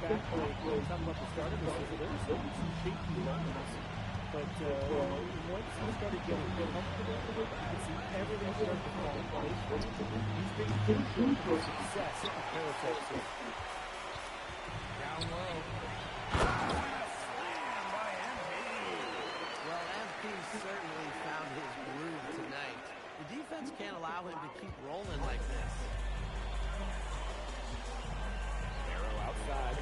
back, like we talked about the start of the season, there was some shaky moments. But once he started getting comfortable, you could see everything start to fall in place for him. He's been crucial to the success of Paris FC. Down low. Slam by MP. Well, MP certainly found his groove tonight. The defense can't allow him to keep rolling like this. Arrow outside.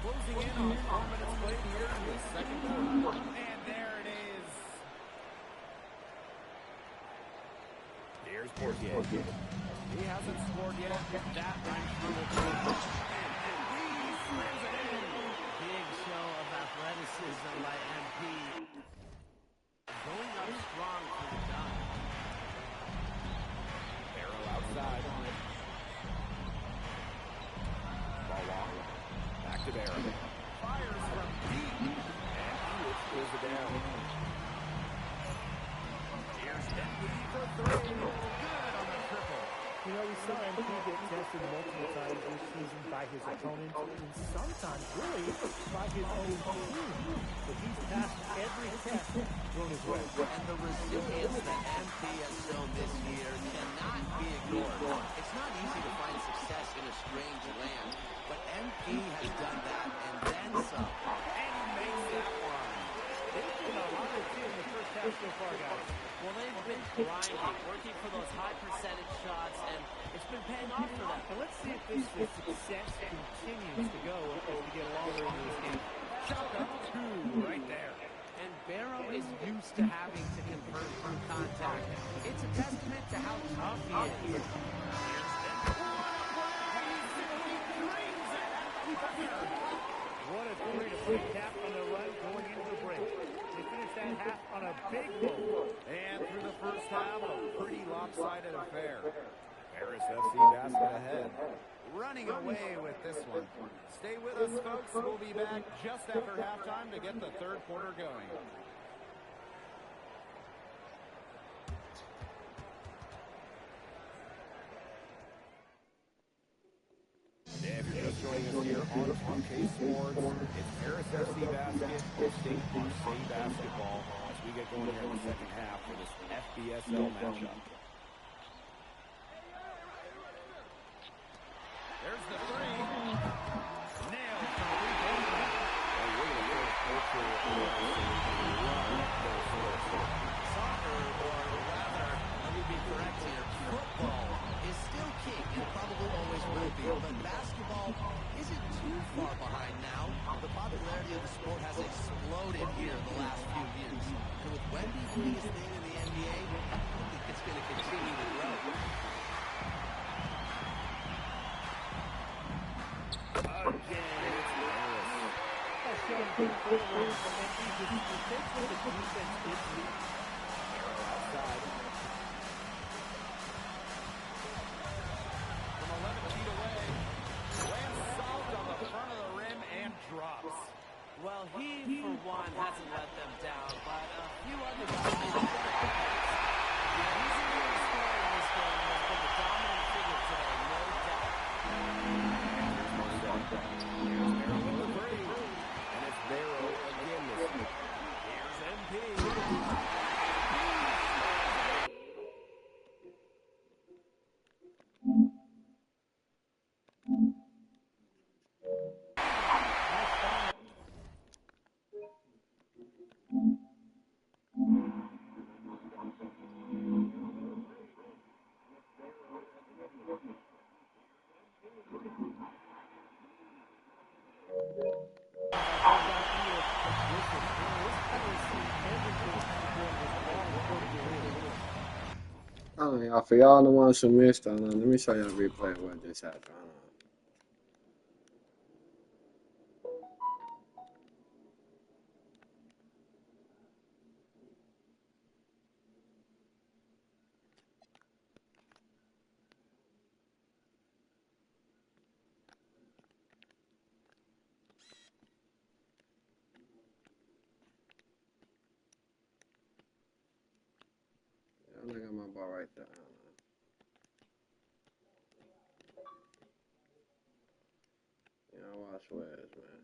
Closing in on 4 minutes played here in the second quarter. And there it is. Here's Portier. He hasn't scored yet. That I'm sure will come. And he slams it in. Big show of athleticism by MP. Going up strong for the dunk. Arrow outside. Ball long. Back to Barron. Fires from deep. And he pulls it down. Here's MP for three. Good on the triple. You know, we saw MP get tested multiple times this season by his opponents and sometimes really by his own team. But he's passed every test thrown his way. And the resilience that MP has shown this year cannot be ignored. It's not easy to find success in a strange land, but MP has done that and then some. And he makes that one. They've been a lot of in the first half so far, guys. Well, they've been grinding, working for those high percentage shots, and it's been paying off for them. And let's see if this success continues to go as we get longer into this game. Shot up two right there. And Barrow is used to having to convert through contact. It's a testament to how tough he is. What a 3-to-3 cap on the run going into the break. They finished that half on a big roll. And through the first half, a pretty lopsided affair. Paris FC basket ahead. Running away with this one. Stay with us, folks. We'll be back just after halftime to get the third quarter going. If you're just joining us here on K Sports, it's Paris FC basket, State Marseille basketball as we get going here in the second half for this FBSL matchup. There's the three. Nailed from three-point line. And we're going to go culture Soccer, or rather, let me be correct here, football is still king and probably always will be, but basketball isn't too far behind now. The popularity of the sport has exploded here the last few years. And with Wemby doing his thing in the NBA, I think it's going to continue to grow. again. It's Harris. That's showing good footwork, and then he takes what the defense did to him. Arrow outside. From 11 feet away, lands solid on the front of the rim and drops. Well, he, for one, hasn't let them down, but a few other guys made the difference. Yeah, he's a real scorer in this game and has been the dominant figure today, no doubt. Here's Barrow with the three. And it's Barrow again this week. Here's MP. Oh, y'all, for y'all the ones who missed on, let me show y'all a replay of what just happened. right there. Yeah, watch Wiz, man.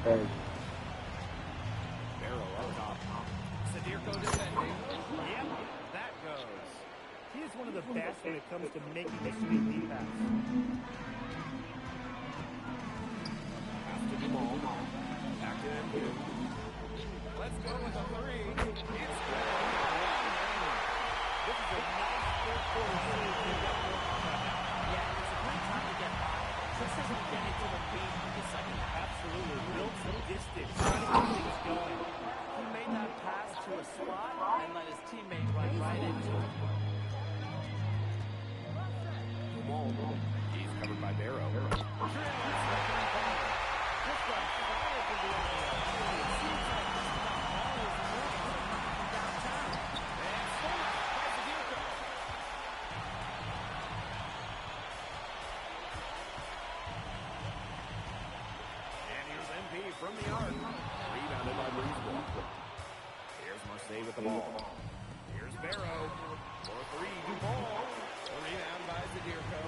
Hey. Barrow up top. Sadirko defending. Yep, that goes. He is one of the best when it comes to making the sweet deep pass. Pass to Duval. Back to him. Let's go with a three. It's good. This is a nice third quarter series. Yeah, it's a great time to get hot. Just as we get into the meat of the second half. Absolutely. Build some distance. Trying to get things going. He made that pass to a spot and let his teammate run right into it. He's covered by Barrow. From the arc. Rebounded by Breezeball. Here's Marseille with the ball. Here's Barrow. For three, Duval. A rebound by Zadirko.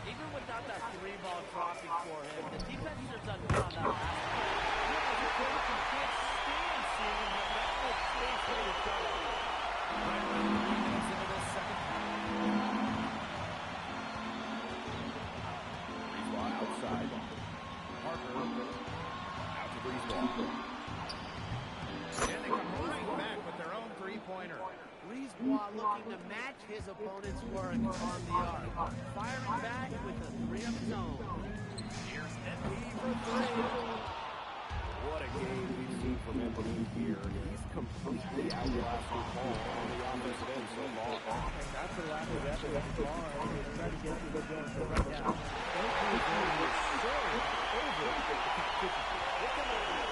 Even without that three ball dropping for him, the defense should have done good on that last one. Can't stand seeing him have that much space for the shot. Right around 3 minutes into this second half. Breezeball outside. Parker. Breezeball. And they come right back with their own three-pointer. Breezeball looking to match his opponent's work on the arc. Firing back with a three of his own. Here's MP for three. What a game we've seen from MP here. He's completely outlasted Paul on the offensive end so far. And not to laugh at that, but that's far. They're trying to get people going for right now. MP is going to so over the competition. They're coming out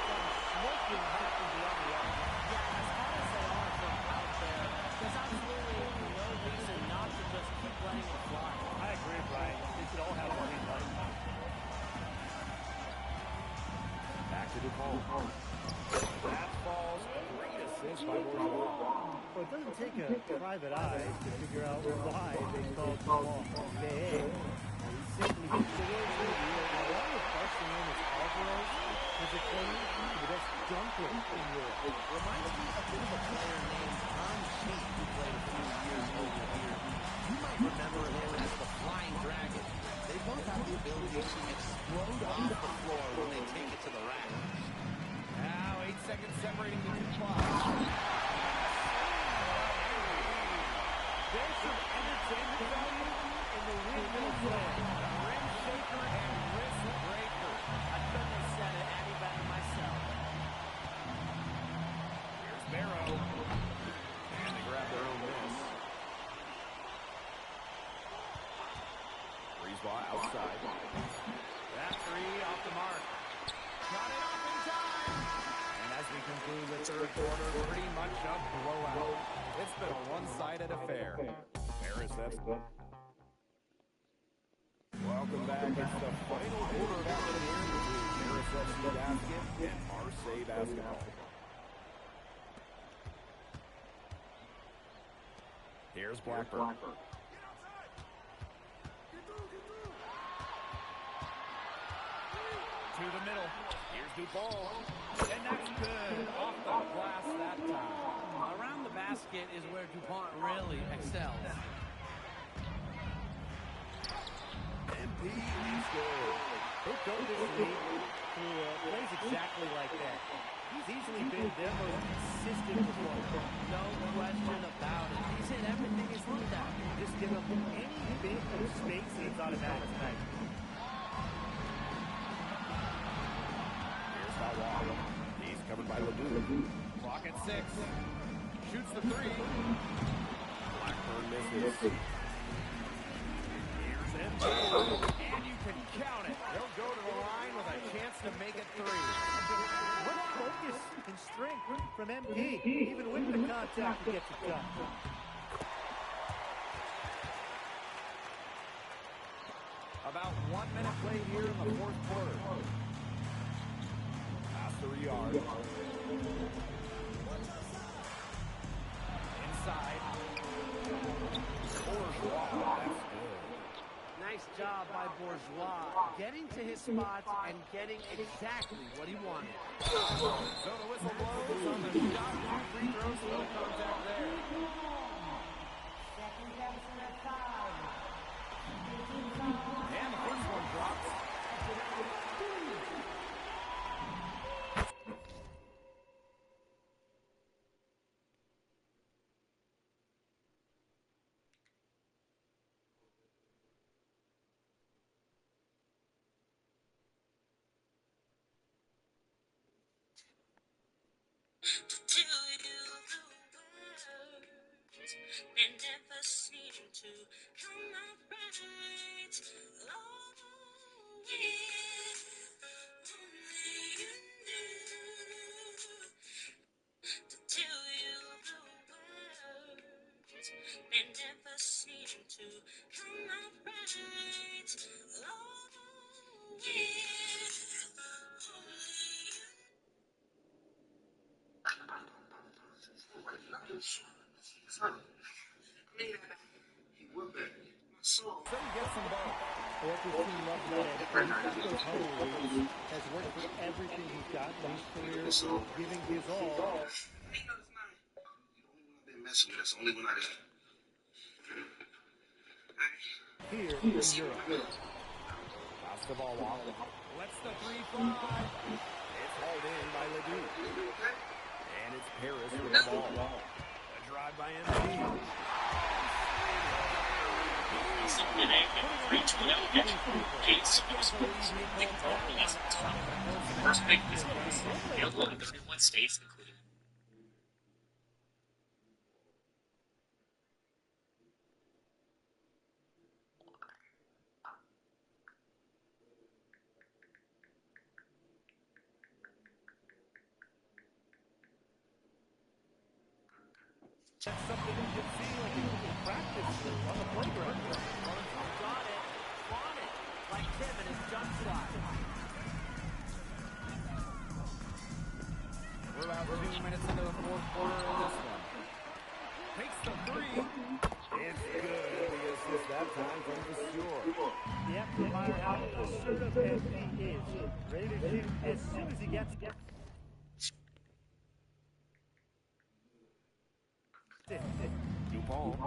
smoking hot from beyond the arc. Yeah, as hard as they are from out there, there's absolutely no reason not to just keep letting it fly. I agree, Brian. They should all have one in life. Back to Duval. That falls. Great assist by Bourgeois. Well, it doesn't take a private eye to figure out why they called the ball VA. He simply hits the words in the air. Now, one of the first name is Alvarez. Has a claim to be the best dunker in Europe. Reminds me a bit of a player named Tom Sheet who played a few years over here. You might remember him as the Flying Dragon. They both have the ability to explode off the floor when they take it to the rack. Now 8 seconds separating the two clocks. There's some entertainment value in the windmill play. Rim shaker and wrist breaker. I couldn't have said it any better myself. Here's Barrow. And they grab their own miss. Breezeball outside. That three off the mark. Got it off in time. And as we conclude the third quarter, pretty much a blowout. It's been a one-sided affair. Paris FC. Welcome back. It's the final quarter battle here between Paris FC basket and Marseille basketball. Here's Blackburn. To the middle. Here's Duval. And that's good. Off the glass that time. Around the basket is where DuPont really excels. MP is good. They go this league who plays exactly like that. He's easily been their most consistent performer. No question about it. He's hit everything he's looked at. Just give him any bit of space and it's automatic tonight. Here's Hawara. He's covered by Ledoux. Clock at 6. Shoots the three. Blackburn misses. Here's MP. And you can count it. He'll go to the line with a chance to make it 3. What focus and strength from MP. Even with the contact, he gets it done. About 1 minute played here in the fourth quarter. Pass to Riyard. Inside. Bourgeois. That's good. Nice job by Bourgeois, getting to his spot and getting exactly what he wanted. So the whistle blows on the shot. 2 free throws, no contact there. And the first one drops. They never seem to come out right. Oh, if only you knew to tell you the words. They never seem to come out right. Oh, if So he gets some ball. What this team loves about it, he's got those huddle leads, has worked for everything he's got in his career, giving his all. That's the only one I got. Here in Europe. Pass the ball off. Lets the 3 fly. It's hauled in by Ledoux. And it's Paris with the ball. A drive by MP. first pick is available in 31 states, including That's something you can see like in practice on the playground. Got it, fought it, like Tim and his jump shot. We're about 2 minutes into the fourth quarter in this one. Takes the 3. It's good. The assist that time from the score. Yep, no matter how assertive he is, ready to shoot as soon as he gets it. Dupont,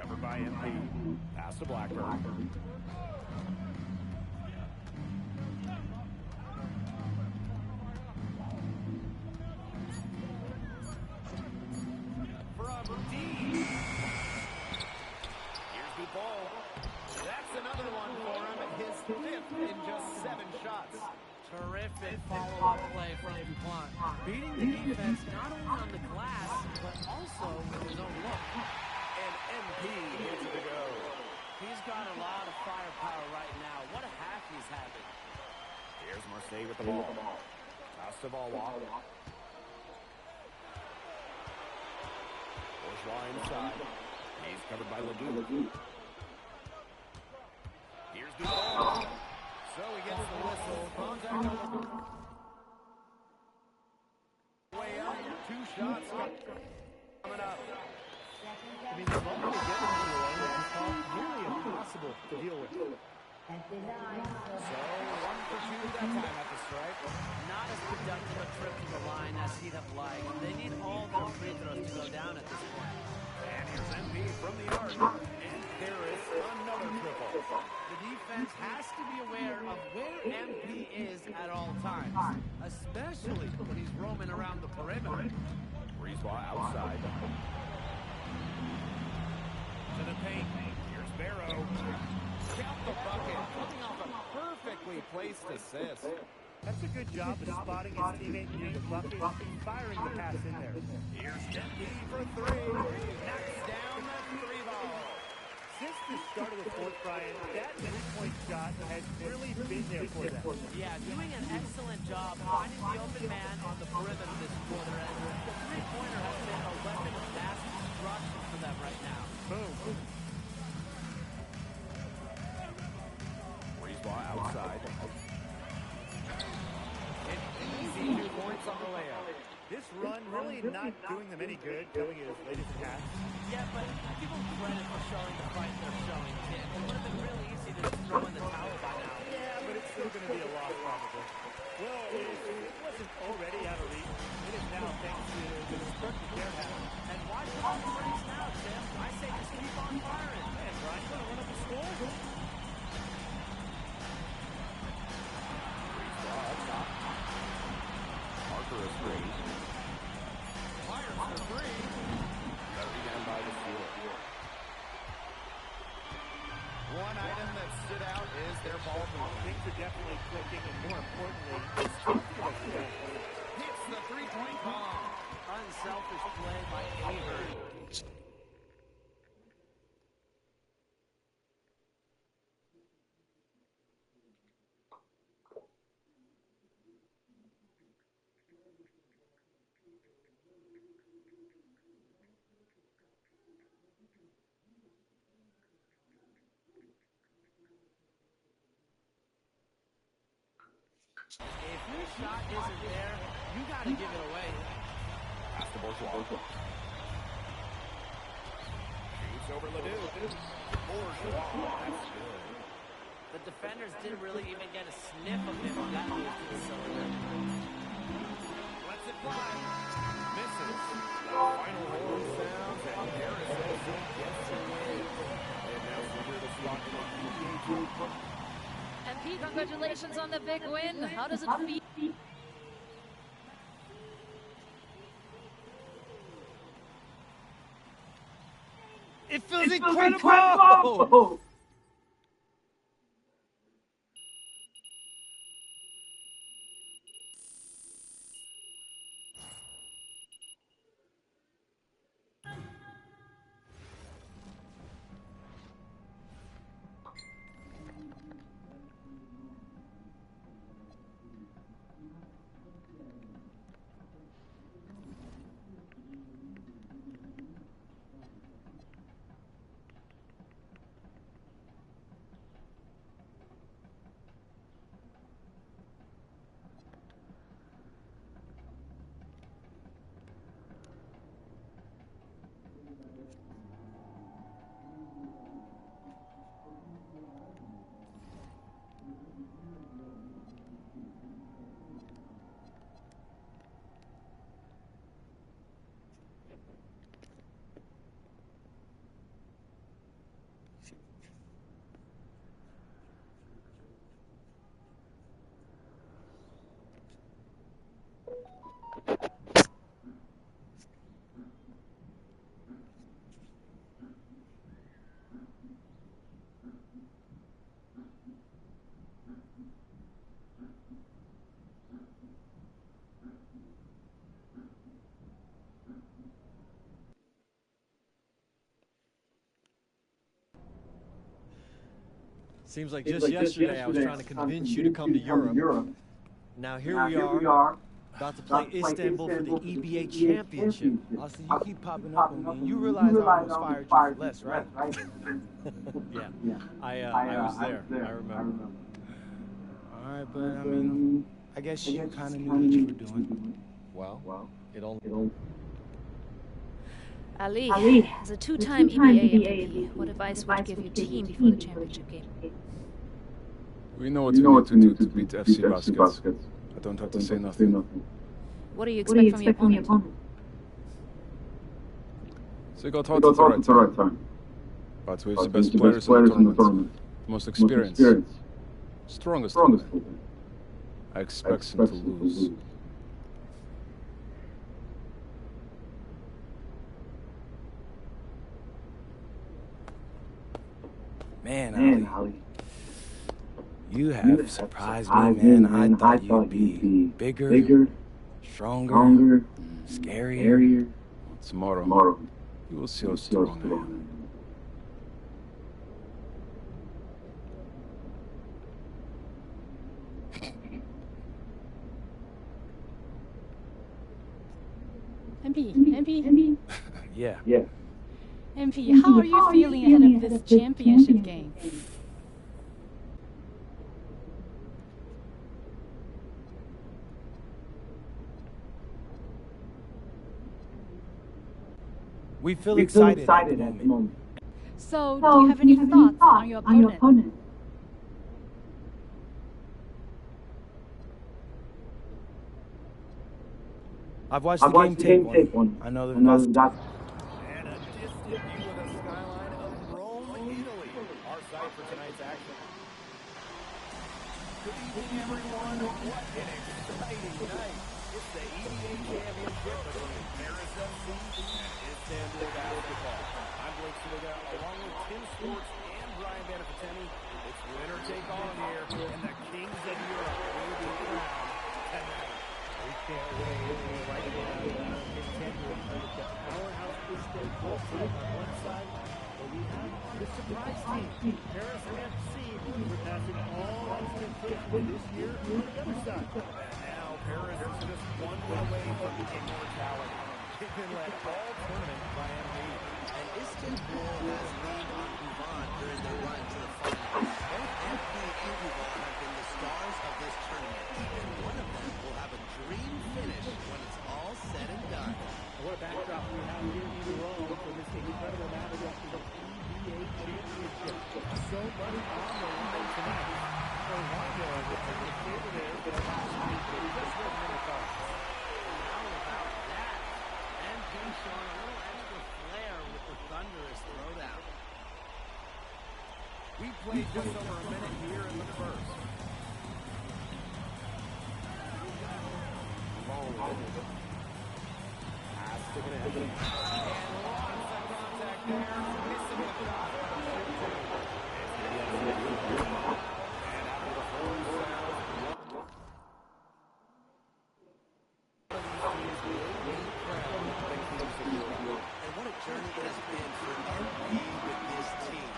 covered by MP. Pass to Blackburn. From deep. Here's Dupont. That's another one for him. His 5th in just 7 shots. Terrific follow-up play from Dupont. Beating the defense not only on the glass, but also with his own look. And MP gets it to go. He's got a lot of firepower right now. What a half he's having. Here's Marseille with the ball. Pass to Valois. Bourgeois inside. He's covered by Ledoux. Here's Dupont. So he gets the whistle. Contact on the way up. 2 shots coming up. I mean, the moment they get into the lane, it's nearly impossible to deal with. So 1 for 2 that time at the stripe. Not as productive a trip to the line as he'd have liked. They need all their free throws to go down at this point. And here's MP from the arc. And there is another triple. The defense has to be aware of where MP is at all times, especially when he's roaming around the perimeter. Brisebois outside. To the paint. Here's Barrow. Count the bucket. Coming off a perfectly placed assist. That's a good job of spotting his teammate near the bucket and firing the pass in there. Here's MP for 3. Knocks down the 3 ball. Since the start of the fourth, Brian, that three-point shot has really been there for them. Yeah, doing an excellent job finding the open man on the perimeter this quarter, and the three-pointer has been a weapon of mass destruction for them right now. Boom. really not doing them any good coming in as late as it has. Yeah, but give them credit for showing the fight they're showing, Tim. It would have been really easy to just throw in the towel by now. Yeah, but it's still going to be a loss, probably. Well, if it wasn't already out of reach, it is now thanks to the destructive they're having. And why put on the brakes now, Tim? I say just keep on firing. Man, Brian, you want to run up the score? Parker is free. Fires for three. That rebound by the Steelers. One item that stood out is their ball movement. Things are definitely clicking, and more importantly, it's talking about the ball. Hits the three-point bomb. Unselfish play by Avery. If your shot isn't there, you got to give it away. Pass the Bourgeois. Shoots over Ledoux. Bourgeois. That's good. The defenders didn't really even get a sniff of him on that move to the cylinder. Lets it fly. Misses. Final horn sounds, and Harris gets the win. And now we're here to start the PGA. MP, congratulations on the big win. How does it feel? It feels incredible! Seems like just yesterday I was trying to convince you to come to Europe. Now here we are, about to play Istanbul for the EBA Championship. Austin, you keep popping up on me, and you realize I almost fired you for less, right? Yeah, I was there. I remember. All right, but I mean, I guess you kind of knew what you were doing. Well, it only... Ali, as a two-time EBA MVP, what advice would you give your team before the championship game? We know what we need to do to beat FC Baskets. I don't have to say nothing. What do you expect from your opponent? So we got hot at the right time. But we have the best players in the tournament. Most experienced. Strongest. I expect them to lose. Man, Ali, you have surprised me, man. I thought you'd be bigger, stronger, scarier. Tomorrow, you will see how strong I am. MP. Yeah. MP, how are you feeling ahead of this championship game? We feel excited at the moment. So, do you have any thoughts on your opponent? I've watched the game tape one. I know that. And a distant view of the skyline of Rome, Italy. Our site for tonight's action. Good evening, everyone. What an exciting night. It's the EBA Championship between Paris FC and Istanbul Basketball. I'm Blake Suliga, along with Tim Sports and Brian Benefatemi. It's winner take all here, and the kings of Europe will be crowned tonight. We can't wait right now contending with the powerhouse Istanbul team on one side, but we have the surprise team, Paris FC, surpassing all expectations this year on the other side. And now Paris is just one win away from immortality. They've been led all tournament by MP. And Istanbul has leaned on Uvan during their run to the final. Both MP and Uvan have been the stars of this tournament, and one of them will have a dream finish when it's all said and done. What a backdrop we have here in Rome for this incredible matchup for the EBA Championship. So much on the line tonight. For Rondo, the favorite is going to have just 1 minute off. How about that? MP showing a little extra flair with the thunderous throwdown. We played just over a minute here in the first. Pass to Gnabry. And lots of contact there. Missing the shot. And after the horn sound, And what a journey it has been for MP with this team.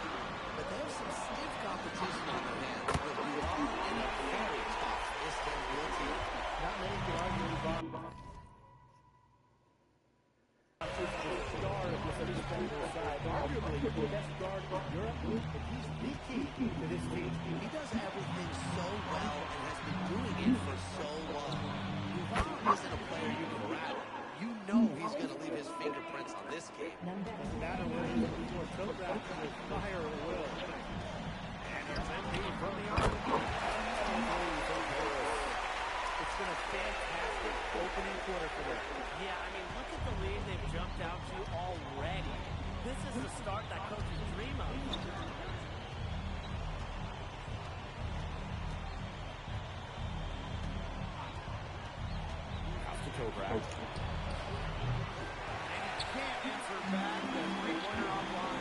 But they have some stiff competition on their hands with Uvan and a very tough Istanbul team. Not many can argue Uvan. Star of this Istanbul side, arguably the best guard in Europe, but he's the key to this team. He does everything so well and has been doing it for so long. Uvan isn't a player you can rattle. You know he's going to leave his fingerprints on this game. Doesn't matter whether he's looking for a toe grab from his fire or will. and here's MP from the arc. It's been a fantastic opening quarter for them. Yeah, I mean, look at the lead they've jumped out to already. This is the start that coaches dream of. And he can't answer back. The three-pointer offline.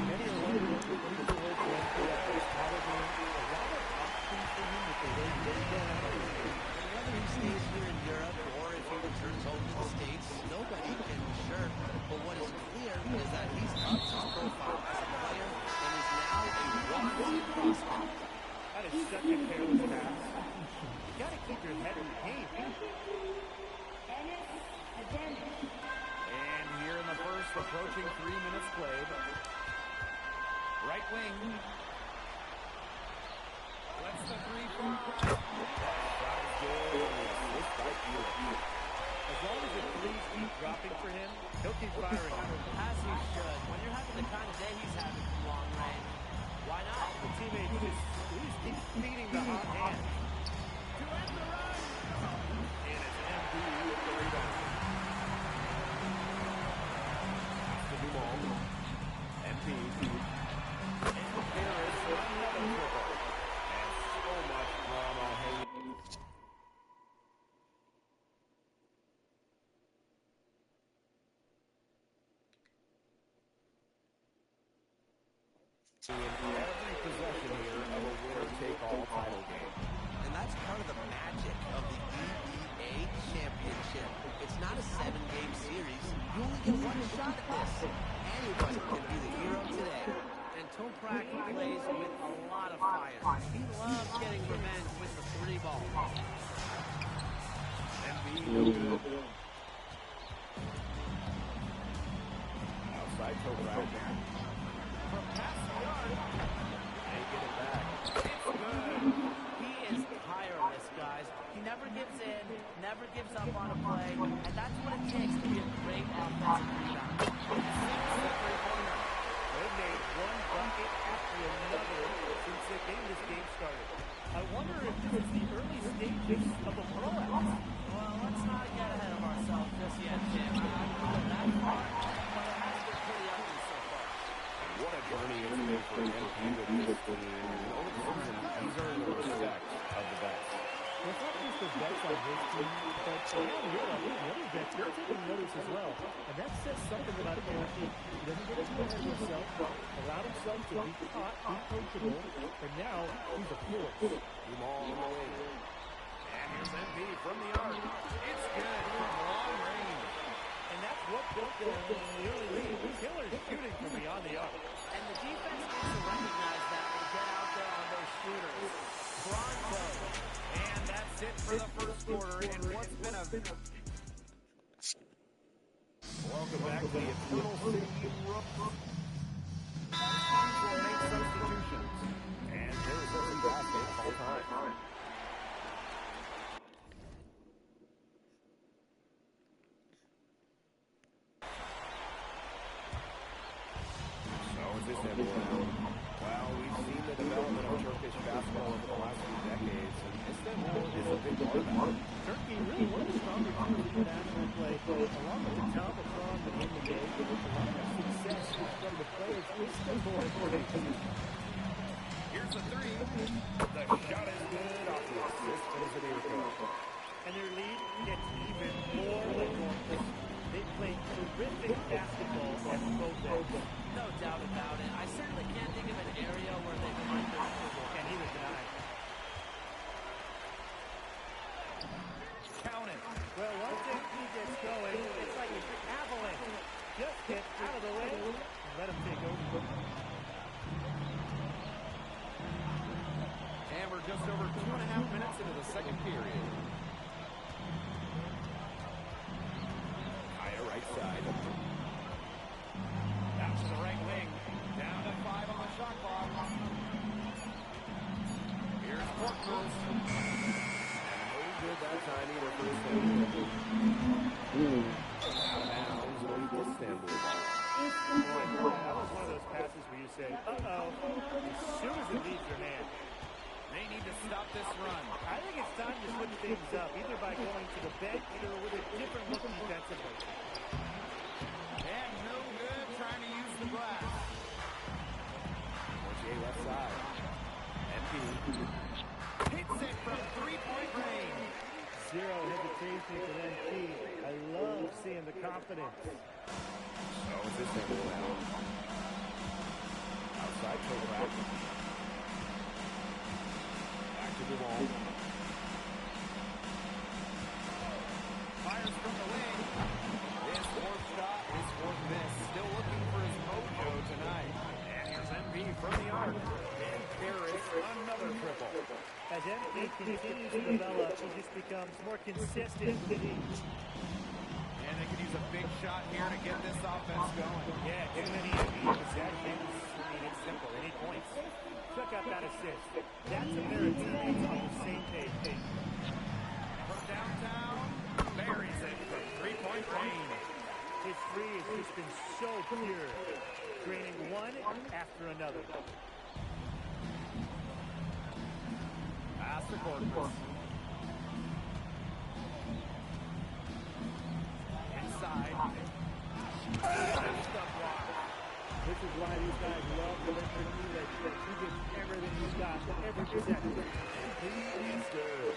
Many are wondering if he's the whole point for that. There's probably a lot of options for him with the way he's getting down. Whether he stays here in Europe or if he returns home to the States, nobody can be sure. But what is clear is that he's upped his profile as a player and is now a wanted prospect. That is such a careless pass. You got to keep your head in the game. And here in the first, approaching 3 minutes played. Right wing. Let's the three from shot is good. Assist by Felix. As long as the threes keep dropping for him, he'll keep firing. As he should. When you're having the kind of day he's having from long range, why not? The teammates just keep feeding the hot hand. To end the run. And it's MP with the rebound. To Duval. MP. And Paris with another triple. And so much drama hanging. In every possession here of a winner-take-all title game. And that's part of the magic of the EBA Championship. It's not a 7-game series. You only get one shot at this. Anyone can be the hero today. And Toprak plays with a lot of fire. He loves getting revenge with the three ball. Embiid no good. Outside Toprak. From past the yard. They get it back. It's good. He is tireless, guys. He never gives in, never gives up on a play, and that's what it takes to be a great offensive rebound. journey it's been for MP with this team. Over the season, he's earned the respect of the vets. Well, it's not just the vets on his team, but around Europe, the other vets, they're taking notice as well. And that says something about MP. He doesn't get too ahead of himself, allowed himself to be caught, be coachable, and now he's a force. Team all on the way. And here's MP from the arc. It's good from long range. And that's what built the early lead. Killer shooting from beyond the arc. And the defense needs to recognize that and get out there on those shooters. Pronto. And that's it for the first quarter in what's been a... Welcome back to the Eternal City Rook. Teams will make substitutions. And there's a basket all time. Well, we've seen the development of Turkish basketball over the last few decades, and Istanbul is a big part of that. Turkey really one of the stronger teams in international play, along with the top of France and in the game, with a lot of success from the players. Istanbul is Here's the three. The shot is good off the assist from Zadirko. And their lead gets even more enormous. They play terrific basketball at both ends. No doubt about it. I certainly can't think of an area where they've underperformed. And neither can I. Count it. Well, once MP gets going, it's like an avalanche. Just get out of the way and let him take over. And we're just over 2.5 minutes into the second period. Kaya right side. Out to the right wing. Down to 5 on the shot clock. Here's Portman. No good that time either for Istanbul. Out of bounds with Istanbul. That was one of those passes where you say, uh-oh, as soon as it leaves your hand. They need to stop this run. I think it's time to switch things up, either by going to the bench or with a different look defensively. And no good trying to use the glass. Mortier left side. MP hits it from three-point range. zero hesitation for MP. I love seeing the confidence. So is this thing now? Outside Toprak. Back to the wall. Fires from the wing. His fourth shot, his fourth miss. Still looking for his mojo tonight. And here's MP from the arc. And Paris, another triple. As MP continues to develop, he just becomes more consistent with each. And they could use a big shot here to get this offense going. Yeah, give him any possessions. I mean, it's simple. Any points. Check out that assist. That's a mirror teammates on the same page. From downtown, buries it from three-point range. His three has just been so pure, draining one after another. Pass to Corpus. Inside. This is why these guys love the Olympic teammates. He gives everything he's got, every possession. He's good.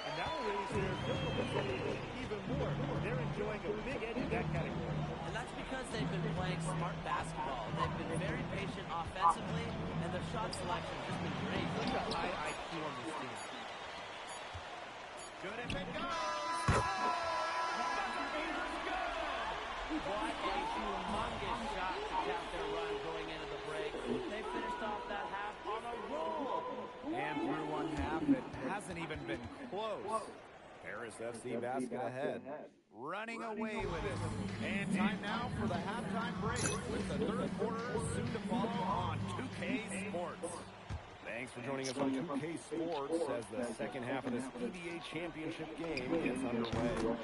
And now we're raising their physical percentage even more. They're enjoying a big edge in that category. And that's because they've been playing smart basketball. They've been very patient offensively, and their shot selection has just been great. Look at high IQ on this team. Good if it goes. What a humongous shot to cap their run going into the break. They finished off that half on a roll. And through one half, it hasn't even been close. Paris FC basket ahead. Running away with it. And time now for the halftime break with the third quarter soon to follow on 2K Sports. Thanks for joining us on 2K Sports as the second half of this EBA championship game gets underway.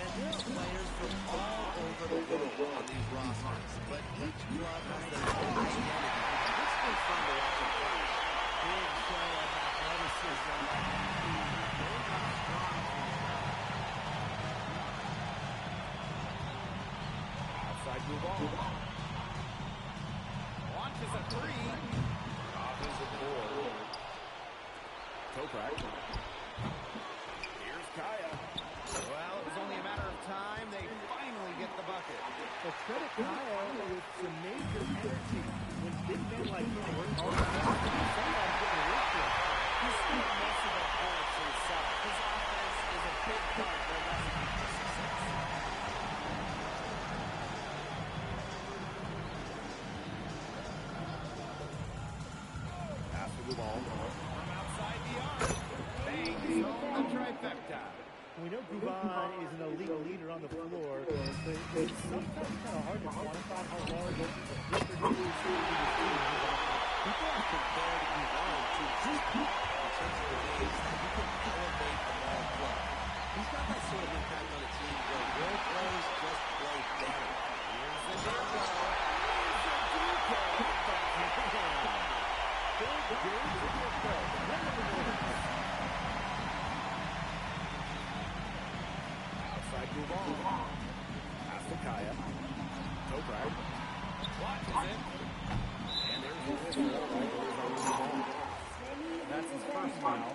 And there are players from all over the world on these rosters, but each club has their own identity. This confirms Toprak. Here's Kaya. Well, it was only a matter of time. They finally get the bucket. But credit Kyle with some major energy. When big men like him work hard, somebody's getting work for him. He's still messing up points himself. His offense is a big part of their recipe for success. Pass to the ball. From outside the arc. Bangs home the trifecta. We know Guvan is an elite leader on the floor, but it's sometimes kind of hard to quantify how large a difference he is to the team. People have compared Guvan to Zubac in terms of the ways that he can elevate the ball play. He's got that sort of impact on a team where role players just play better. Here's the Duco. Outside Guvan. Pass to Kaya. Toprak. Watches it. And there's the whistle. That's his first foul.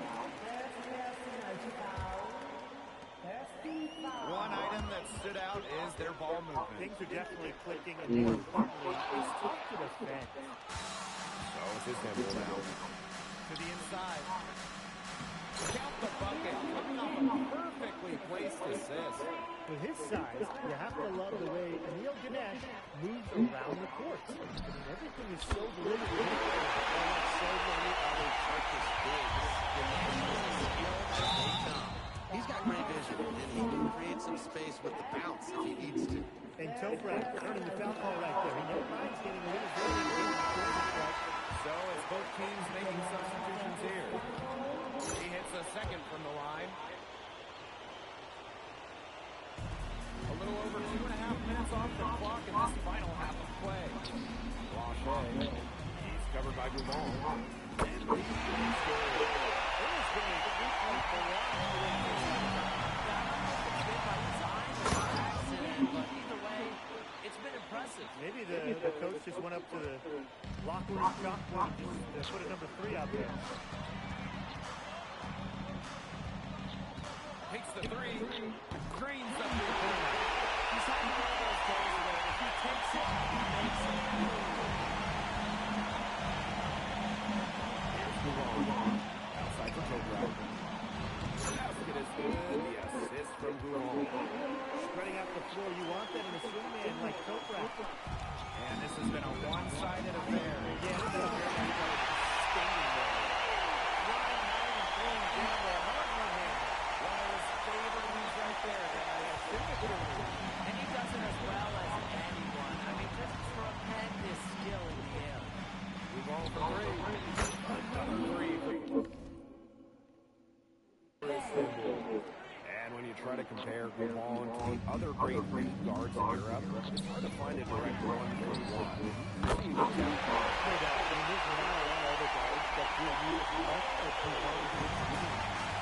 One item that stood out is their ball movement. Things are definitely clicking, and more importantly, it's tough to defend. So it's his handle now. To the inside. Count the bucket. Coming off a perfectly placed assist. With his size, you have to love the way Neil Ganesh moves around the court. I mean, everything is so deliberate. Like so many other Turkish bigs, Ganesh is as skilled as they come. He's got great vision, and he can create some space with the bounce if he needs to. And Toprak earning the foul call right there. He never minds getting a little dirty. So it's both teams making substitutions here. He hits a second from the line. A little over 2.5 minutes off the clock in this final half of play. Blanchet. He's covered by Guvan. And he is good. It is going to be for By design or by accident, but either way, it's been impressive. Maybe the coach just went up to the locker room chalkboard and just put a number 3 out there. takes the three. Drains the three-pointer. He's having one of those days where if he takes it, he makes it. Here's Guvan. Outside for Toprak. Basket is good. The assist from Guvan. Spreading out the floor. You want that in a swing man like Toprak. And this has been a one-sided affair. Yeah, it's been a very one-sided standing there. Ryan having a throwing down the hard one hand. One of his favorite moves right there, guys. And he does it as well as anyone. I mean, just tremendous skill in the air. Guvan for three. Another three. And when you try to compare Guvan to the other great three guards in Europe, it's hard to find a direct one-for-one. No doubt. I mean, there's not a lot of other guards that do use much of Guvan to its team.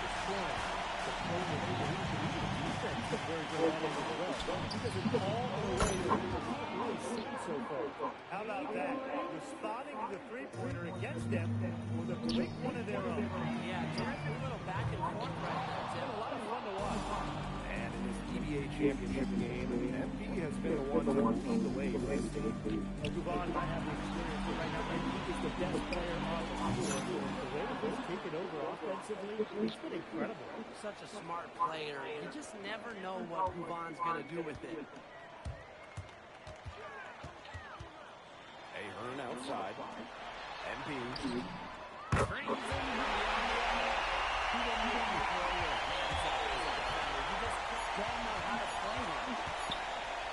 The scoring, the playmaking, even defense is very good at it as well. He does it all in a way that we haven't really seen so far. How about that? Responding to the three-pointer against them with a quick one of their own. Yeah, terrific little back and forth right there, Tim. A lot of fun to watch. And in this EBA championship game, MP has been the one to lead the way in this team. Guvan might have the experience, but right now MP is the best player on the floor. The way that he's taken over offensively, it's been incredible. Such a smart player. You just never know what Guvan's going to do with it. Ahern outside. MP. Brings in he didn't need to throw your hands up as a defender. You just don't know how to play him.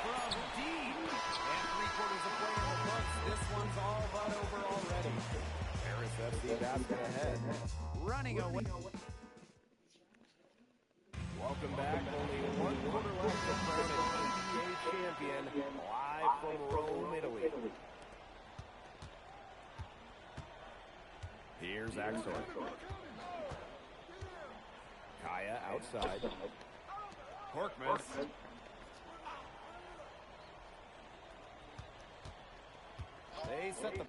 From deep. And three-quarters of play in the books. This one's all but over already. Paris FC basket ahead. Running away. Welcome back. Only 1 quarter left to crown an NBA champion live from Rome, Italy. Here's Axel. Kaya outside. Horkmas. They set the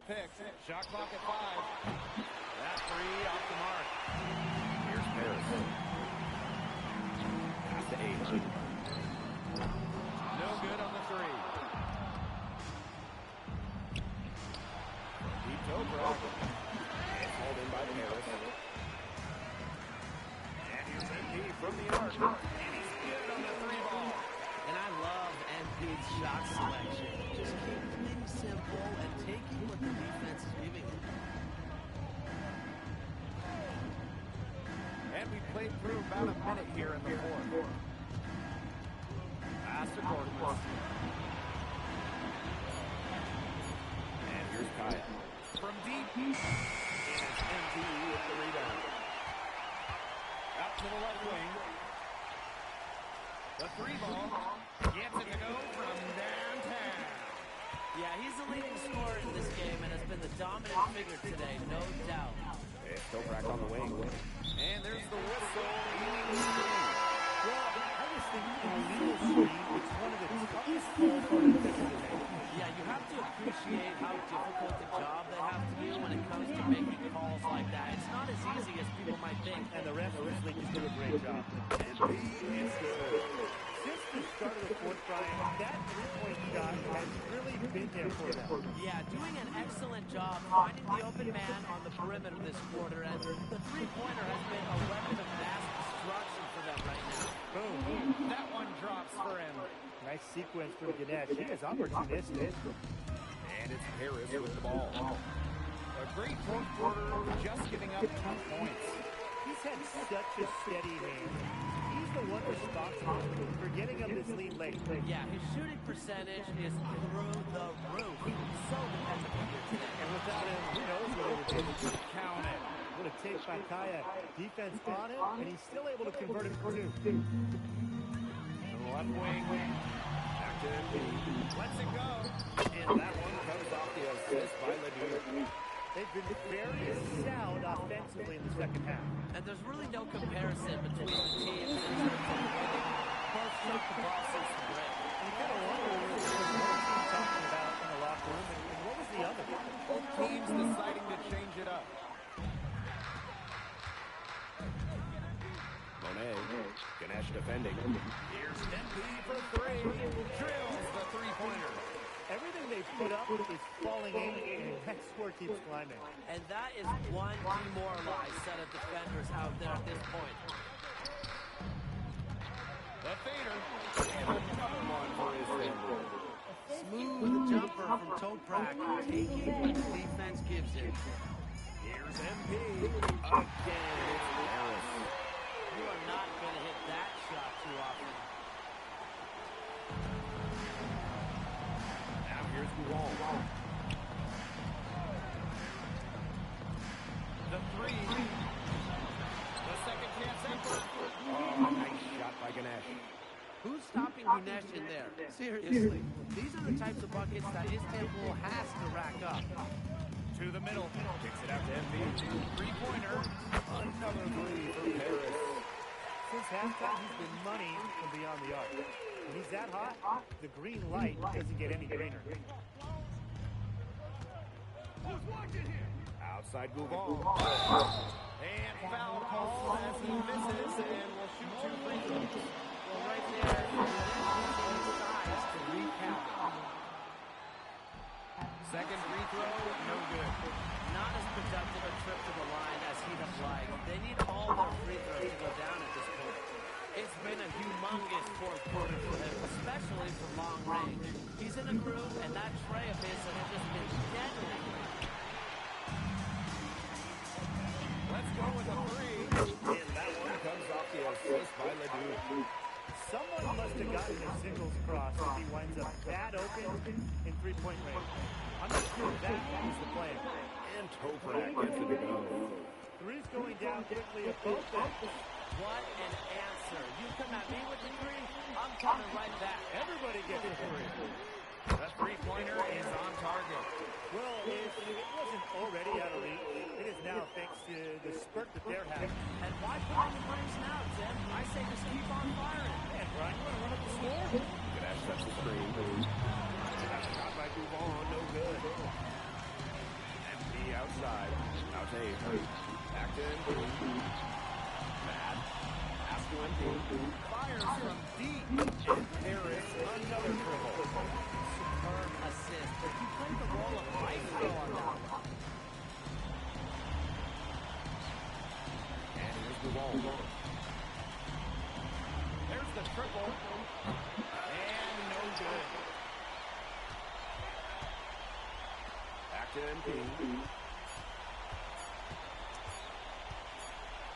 picked. Shot clock at 5. That three off the mark. Here's Paris. Pass to 8. No good on the three. Deep toe drop. And hauled in by Paris. And here's MP from the arc. And he's good on the three ball. And I love MP's shot selection. Just keeping things simple and taking what the defense is giving him. And we played through about a minute here in the fourth. Pass to Cortez. And here's Kaya. From deep. It is MPE with the rebound. Out to the left wing. The three ball gets it to go from downtown. Yeah, he's the leading scorer in this game and has been the dominant figure today, no doubt. It's Toprak on the wing. And there's the whistle. Well, I was thinking illegal screen, it's one of the toughest calls on the defensive end. Yeah, you have to appreciate how difficult the job they have to do when it comes to making calls like that. It's not as easy as people might think. And the refs in this league just do a great job. And B is good. Since the start of the fourth, Brian, that three-point shot has really been there for them. Yeah, doing an excellent job finding the open man on the perimeter this quarter, and the three-pointer has been a weapon of mass destruction for them right now. Boom. That one drops for him. Nice sequence from Ganesh. He is opportunistic. And it's Harris with the ball. A great fourth quarter, just giving up 2 points. He's had such a steady hand. He's the one responsible for getting up this lead late. Yeah, his shooting percentage is through the roof. So dependable here today. And without him, who knows what he would do. Count it. What a take by Kaya. Defense on him, and he's still able to convert it for 2. Left wing. Back to MP. Lets it go. And that one comes off the assist by Ledoux. They've been very sound offensively in the second half. And there's really no comparison between the teams in terms of winning. Both shot the ball since the break. And you kind of wonder what the team talking about in the locker room, and what was the other? Both teams deciding to change it up. Monet. Ganesh defending. Here's MP for 3. Drills the three-pointer. Everything they've put up is falling in, and that score keeps climbing. And that is one demoralized set of defenders out there at this point. The fader. And another one for his family. Smooth jumper from Toprak, taking what the defense gives him. Here's MP. Again, it's Harris. You are not going to hit that shot too often. Now here's Gual. The three. The second chance effort. Oh, nice shot by Ganesh. Who's stopping Ganesh in there? Seriously. These are the types of buckets that Istanbul has to rack up. To the middle. Kicks it out to MP. Three-pointer. Another three for Paris. Since halftime, he's been money from beyond the arc. When he's that hot, the green light doesn't get any greener. Outside Guval. And foul call as he misses and will shoot 2 free throws. Well, right there, his size to recount. Second free throw, no good. Not as productive a trip to the line as he'd have liked. They need all their free throws to go down at this point. It's been a humongous fourth quarter for him, especially from long range. He's in a groove, and that tray of his has just been deadly. Let's go with a three. And that one comes off the assist by Ledoux. Someone must have gotten a singles cross if he winds up that open in three-point range. I'm not sure that is the play. And Toprak gets it to go. Three's going down quickly at both ends. What an answer. You come at me with the three, I'm coming right back. Everybody gets a three. The three-pointer is on target. Well, if it wasn't already out of reach, it is now thanks to the spurt that they're having. And why put on the brakes now, Tim? I say just keep on firing. Man, Brian, you want to run up the score? Ganesh sets the screen. That shot by Guval, no good. save. Back to MP. Bad. Pass to MP. Fires from deep. And Harris, another dribble. Superb assist, but he played the role of maestro on that one. And here's the ball. There's the triple. And no good. Back to MP.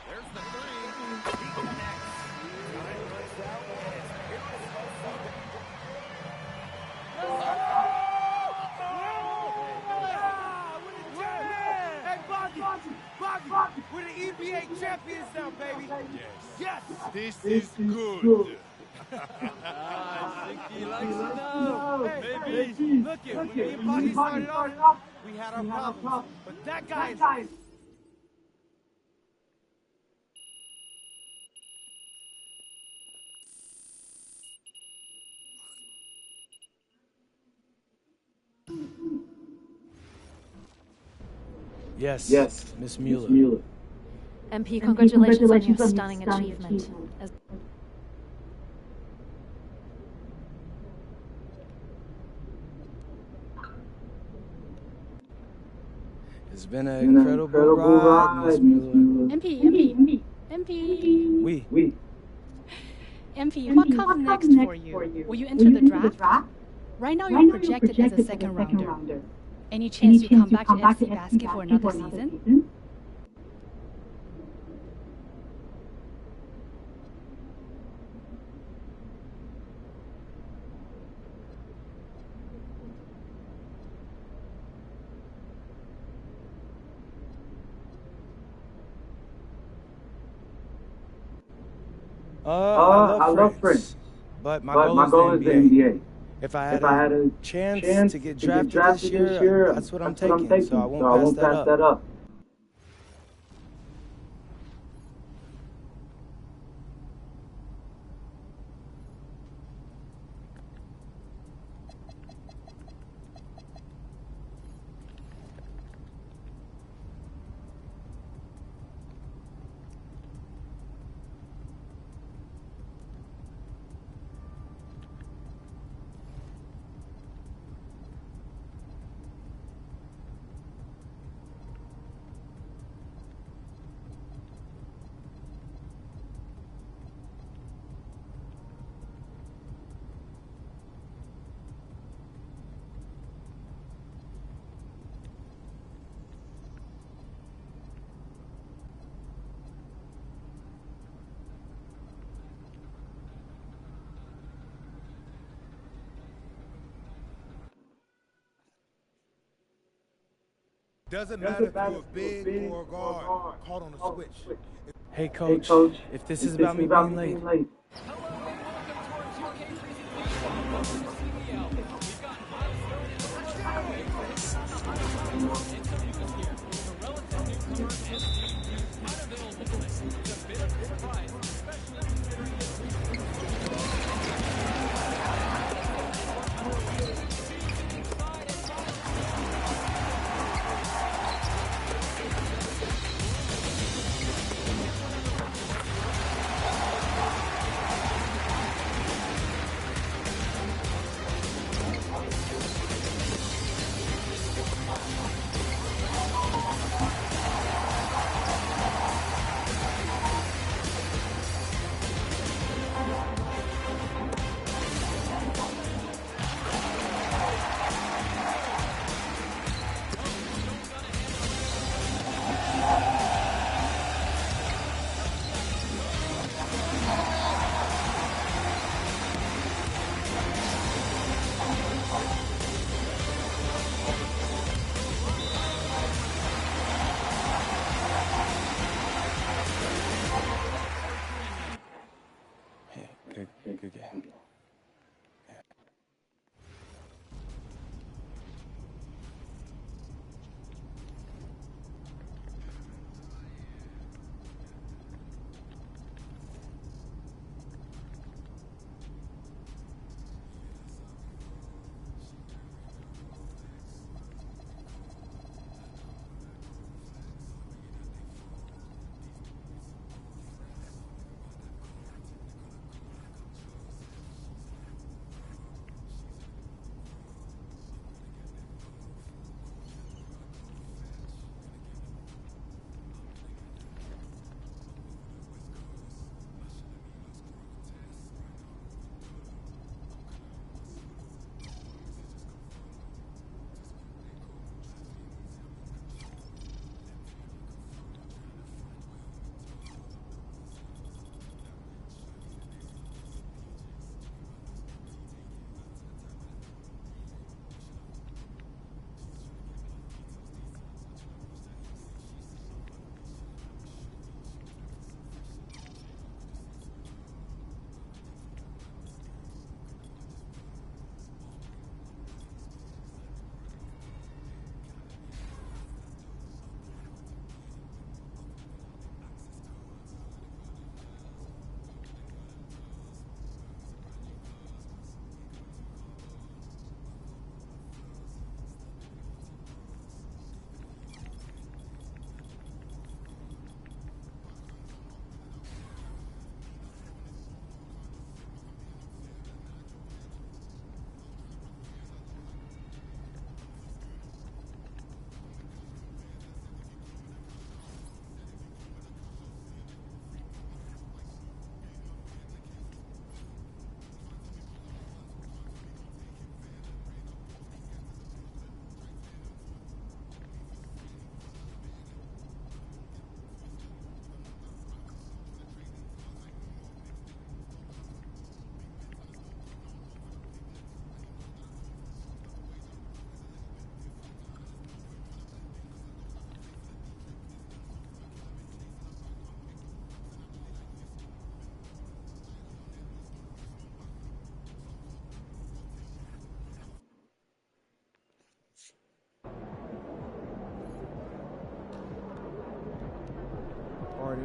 There's the three. He connects. Time runs out. Hey, Boggy, we're the EBA champions now, baby. Yes. This is good. I think he likes it now. Hey, baby, look it. When me and Boggy started off, we had our problems. But that guy is... Yes, Miss Mueller. MP, congratulations on your stunning achievement. It's been an incredible ride, Miss Mueller. MP. We. MP, what comes next for you? Will you enter the draft? Right now you're projected as a second rounder. Any chance you come back to FC Basket for another season? I love France, but my goal is the NBA. If I had a chance to get drafted this year, that's what I'm taking, so I won't pass that up. Doesn't matter if you're big or a guard, caught on the switch. Hey, Coach, if this is about me being late.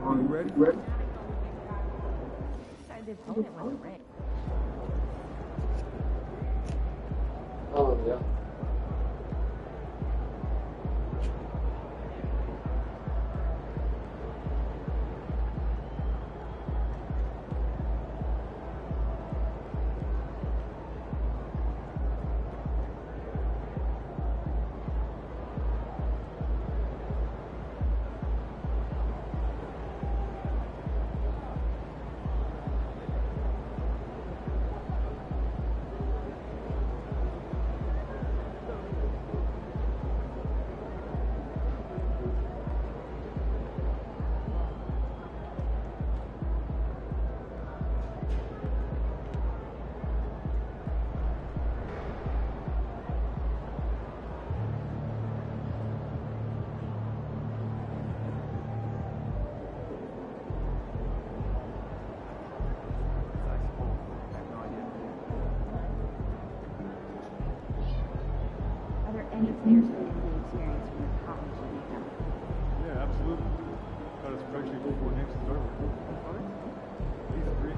Are you ready? Decided the opponent won the ring. Oh, yeah. Are there any players with NBA experience from your college you may know? Yeah, absolutely. Got a spreadsheet before next server. These three.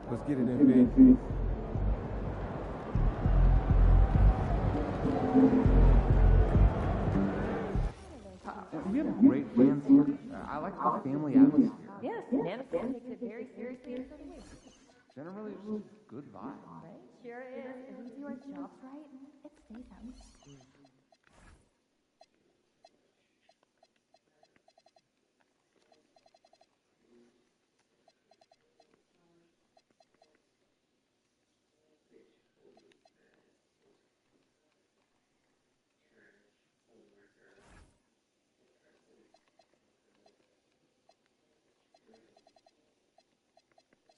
Let's get it, MP. We have great fans here. I like the family atmosphere. Yes, Madison takes it very seriously and pretty weeks. Generally, just good vibe. Right? Sure is. If we do our jobs right, it stays out.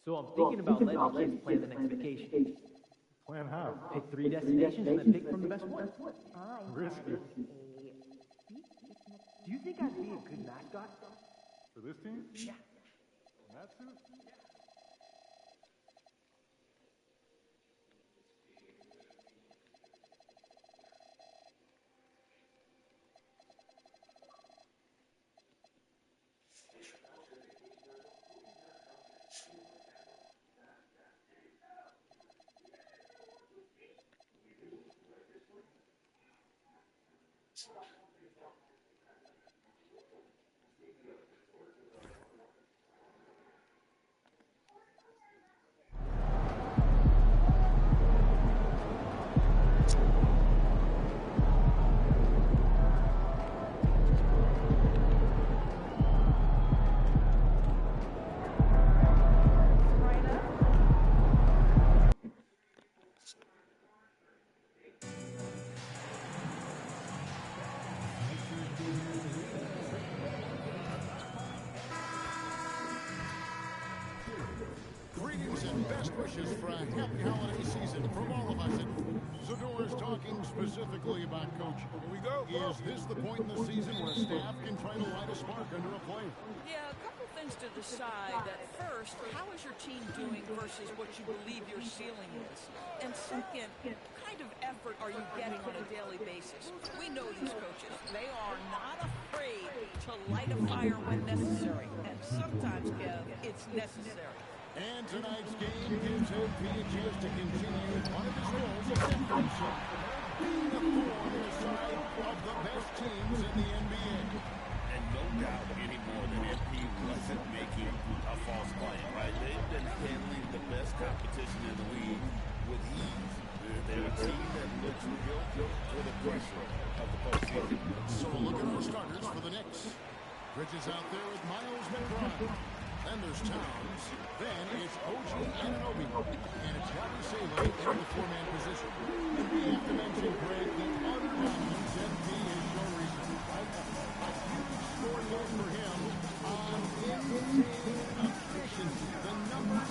So I'm thinking about letting the kids plan the next vacation. Plan how? Pick 3 destinations and then pick from the best one. I Risky. have Do you think I'd be a good mascot? For this team? Yeah. That suit? Greetings and best wishes for a happy holiday season from all of us at Zador's talking specifically about coaching. Here we go. Is this the point in the season where staff can try to light a spark under a player? Yeah, a couple things to decide. At first, how is your team doing versus what you believe your ceiling is? And second, what kind of effort are you getting on a daily basis? We know these coaches. They are not afraid to light a fire when necessary. And sometimes, Kev, it's necessary. And tonight's game gives MP a chance to continue one of his roles as head coach, being a thorn in the side of the best teams in the NBA. And no doubt anymore that MP wasn't making a false claim, right? They've been handling the best competition in the league with ease. They're a team that looks real good for the pressure of the postseason. So a look at our starters for the Knicks. Bridges out there with Miles McBride. Then there's Towns. Then it's OG Anunoby. And it's Bobby Salo in the four-man position. And we have to mention, Greg, that other dominance MP has shown recently. A huge score note for him on insane efficiency. The numbers,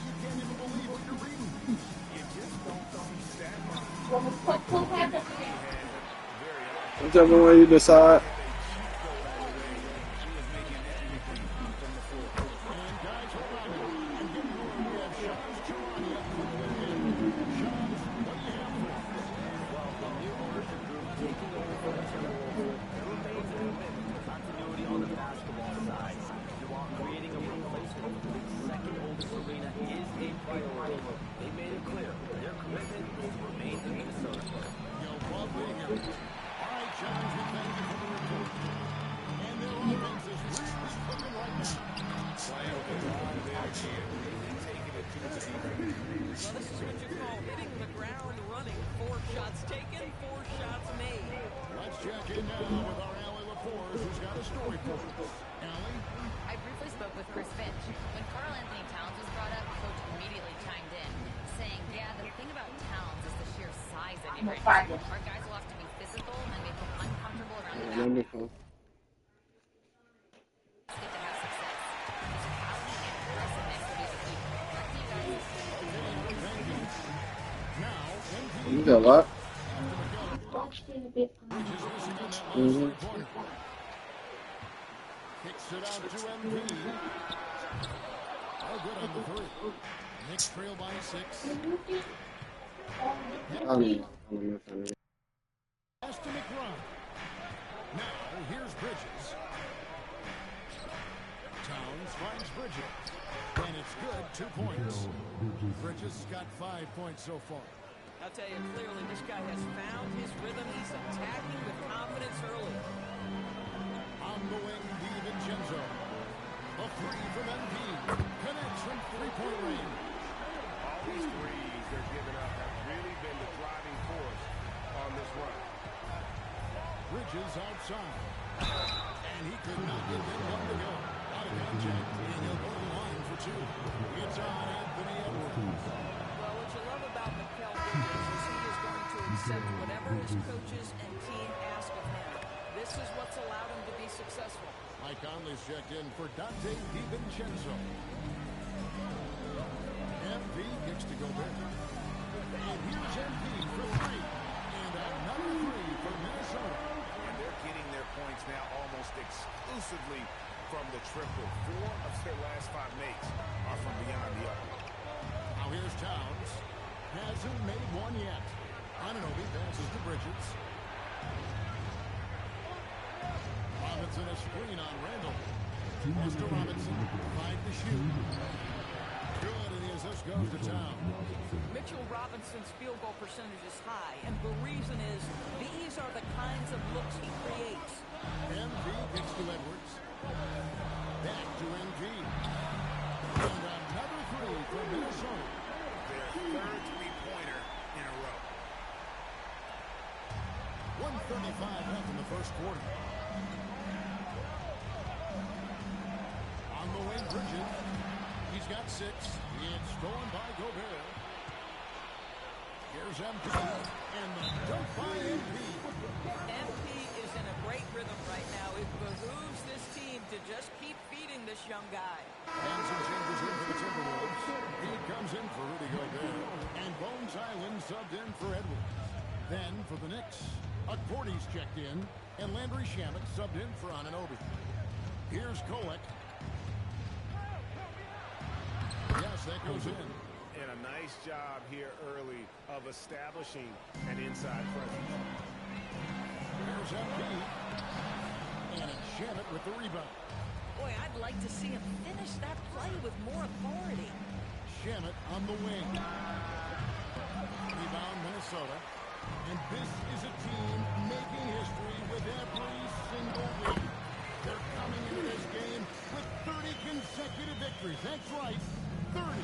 you can't even believe what you're reading. You just don't see stat Whichever one you decide. Our guys will have to be physical and make them uncomfortable around the basket. Wonderful. You got a lot. Kicks it out to MP. All good on the three. Knicks trail by 6. Pass to McBride. Now, here's Bridges. Towns finds Bridges. And it's good, 2 points. Bridges got 5 points so far. I'll tell you clearly, this guy has found his rhythm. He's attacking with confidence early. On the wing, DiVincenzo. A three from MP. Connects from three-point range. All these threes they're giving up have really been the driving force on this run. Bridges outside. And he could not get that one to go. Out of contact. And he'll go to the line for 2. It's on Anthony Edwards. Well, what you love about Mikal Bridges is he is going to accept whatever his coaches and team ask of him. This is what's allowed him to be successful. Mike Conley's checked in for Dante DiVincenzo. MP gets to go there. And here's MP for 3. And another 3 for Minnesota. And they're getting their points now almost hasn't made one yet. Ananobi passes to Bridges. Robinson a screen on Randall. Pass to Robinson. 5 to shoot. Good, and the assist goes to Town. Mitchell Robinson's field goal percentage is high, and the reason is these are the kinds of looks he creates. MV gets to Edwards. Back to MV. And another three from Minnesota. Their third three-pointer in a row. 1:35 left in the first quarter. On the wing, Bridges. He's got 6. It's stolen by Gobert. Here's MP. And the dunk by MP. MP is in a great rhythm right now. It behooves this team to just keep feeding this young guy. Hanson changes in for the Timberwolves. He comes in for Rudy Gobert. And Bones Island subbed in for Edwards. Then for the Knicks, Accordy's checked in. And Landry Shamet subbed in for Ananobi. Here's Kolek. Yes, that goes in. And a nice job here early of establishing an inside presence. Here's MP. And it's Shamet with the rebound. Boy, I'd like to see him finish that play with more authority. Shamet on the wing. Rebound Minnesota. And this is a team making history with every single week. They're coming into this game with 30 consecutive victories. That's right, 30.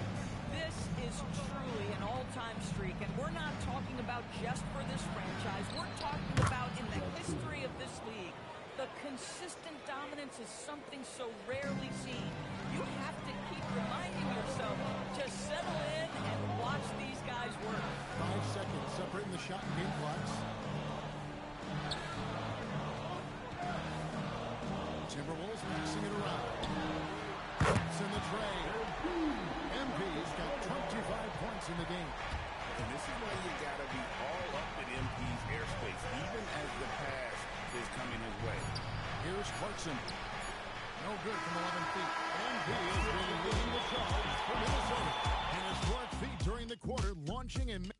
This is truly an all-time streak, and we're not talking about just for this franchise. We're talking about in the history of this league. The consistent dominance is something so rarely seen. You have to keep reminding yourself to settle in and watch these guys work. 5 seconds separating the shot and game clocks. Timberwolves passing it around. It's in the tray. MP's got 25 points in the game. And this is why you got to be all up in MP's airspace, even as the pass is coming his way. Here's Clarkson. No good from 11 feet. MP is really leading the charge for Minnesota. And his 4 feet during the quarter, launching and...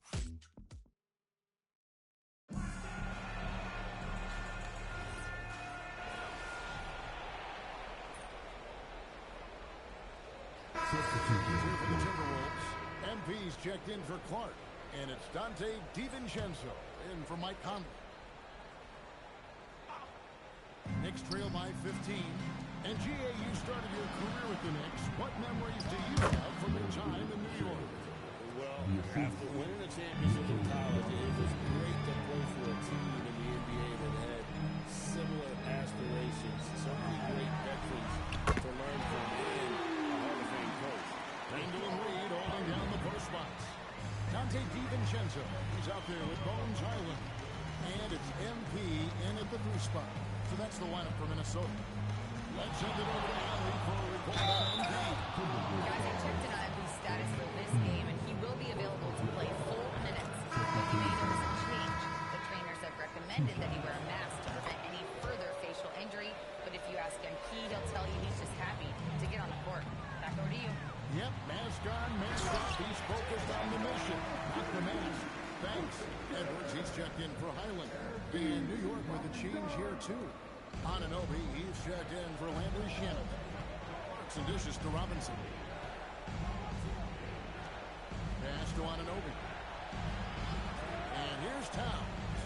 MP's checked in for Clark, and it's Dante DiVincenzo in for Mike Conley. Knicks trail by 15. And GA, you started your career with the Knicks. What memories do you have from your time in New York? Well, after winning a championship in college, it was great to play for a team in the NBA that had similar aspirations. So many great veterans to learn from and a Hall of Fame coach. Randall and Reed holding down the post spots. Dante DiVincenzo, he's out there with Bones Island. And it's MP in at the 3 spot. So that's the lineup for Minnesota. Let's send it over to Allie for a report on MP. Guys, I checked in on MP's status for this game, and he will be available to play full minutes. But you may notice a change. The trainers have recommended that he wear a mask to prevent any further facial injury. But if you ask MP, he'll tell you he's just happy to get on the court. Back over to you. Yep, mask on, mask off. He's focused on the mission, not the mask. Thanks. Edwards, he's checked in for Highland. And New York with a change here, too. Ananobi, he's checked in for Landry Shamet. Some dishes to Robinson. Pass to Ananobi. And here's Towns.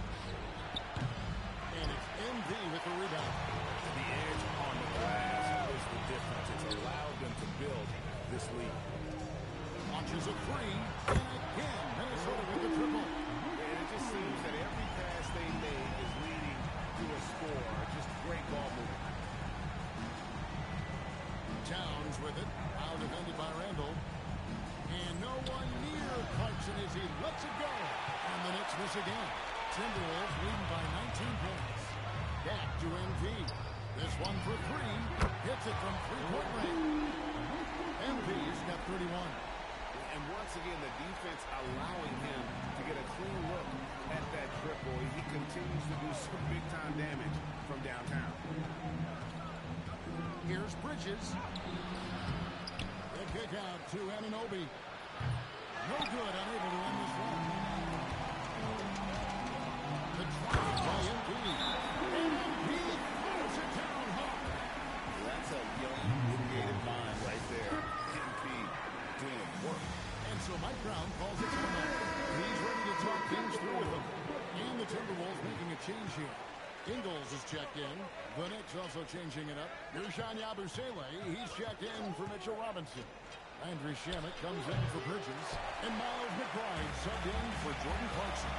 And it's MV with the rebound. The edge on the glass is the difference. It's allowed them to build this lead. Launches a 3. And again, Minnesota with the triple. And it just seems that every pass they make is leading to a score. Just great ball movement. Towns with it. Out defended by Randall. And no one near Clarkson as he lets it go. And the Knicks miss again. Timberwolves leading by 19 points. Back to MV. This one for 3. Hits it from 3-point range. MV's got 31. And once again, the defense allowing him to get a clean look at that triple. He continues to do some big-time damage from downtown. Here's Bridges. The kick out to Ananobi. No good, unable to end this one. The drive by MP. MP throws it down hard. That's a young, creative mind right there. MP doing work. And so Mike Brown calls it time out. He's ready to talk things through with them. And the Timberwolves making a change here. Ingles is checked in. The Knicks also changing it up. Ersan Yabusele, he's checked in for Mitchell Robinson. Andrew Shamet comes in for Bridges. And Miles McBride subbed in for Jordan Clarkson.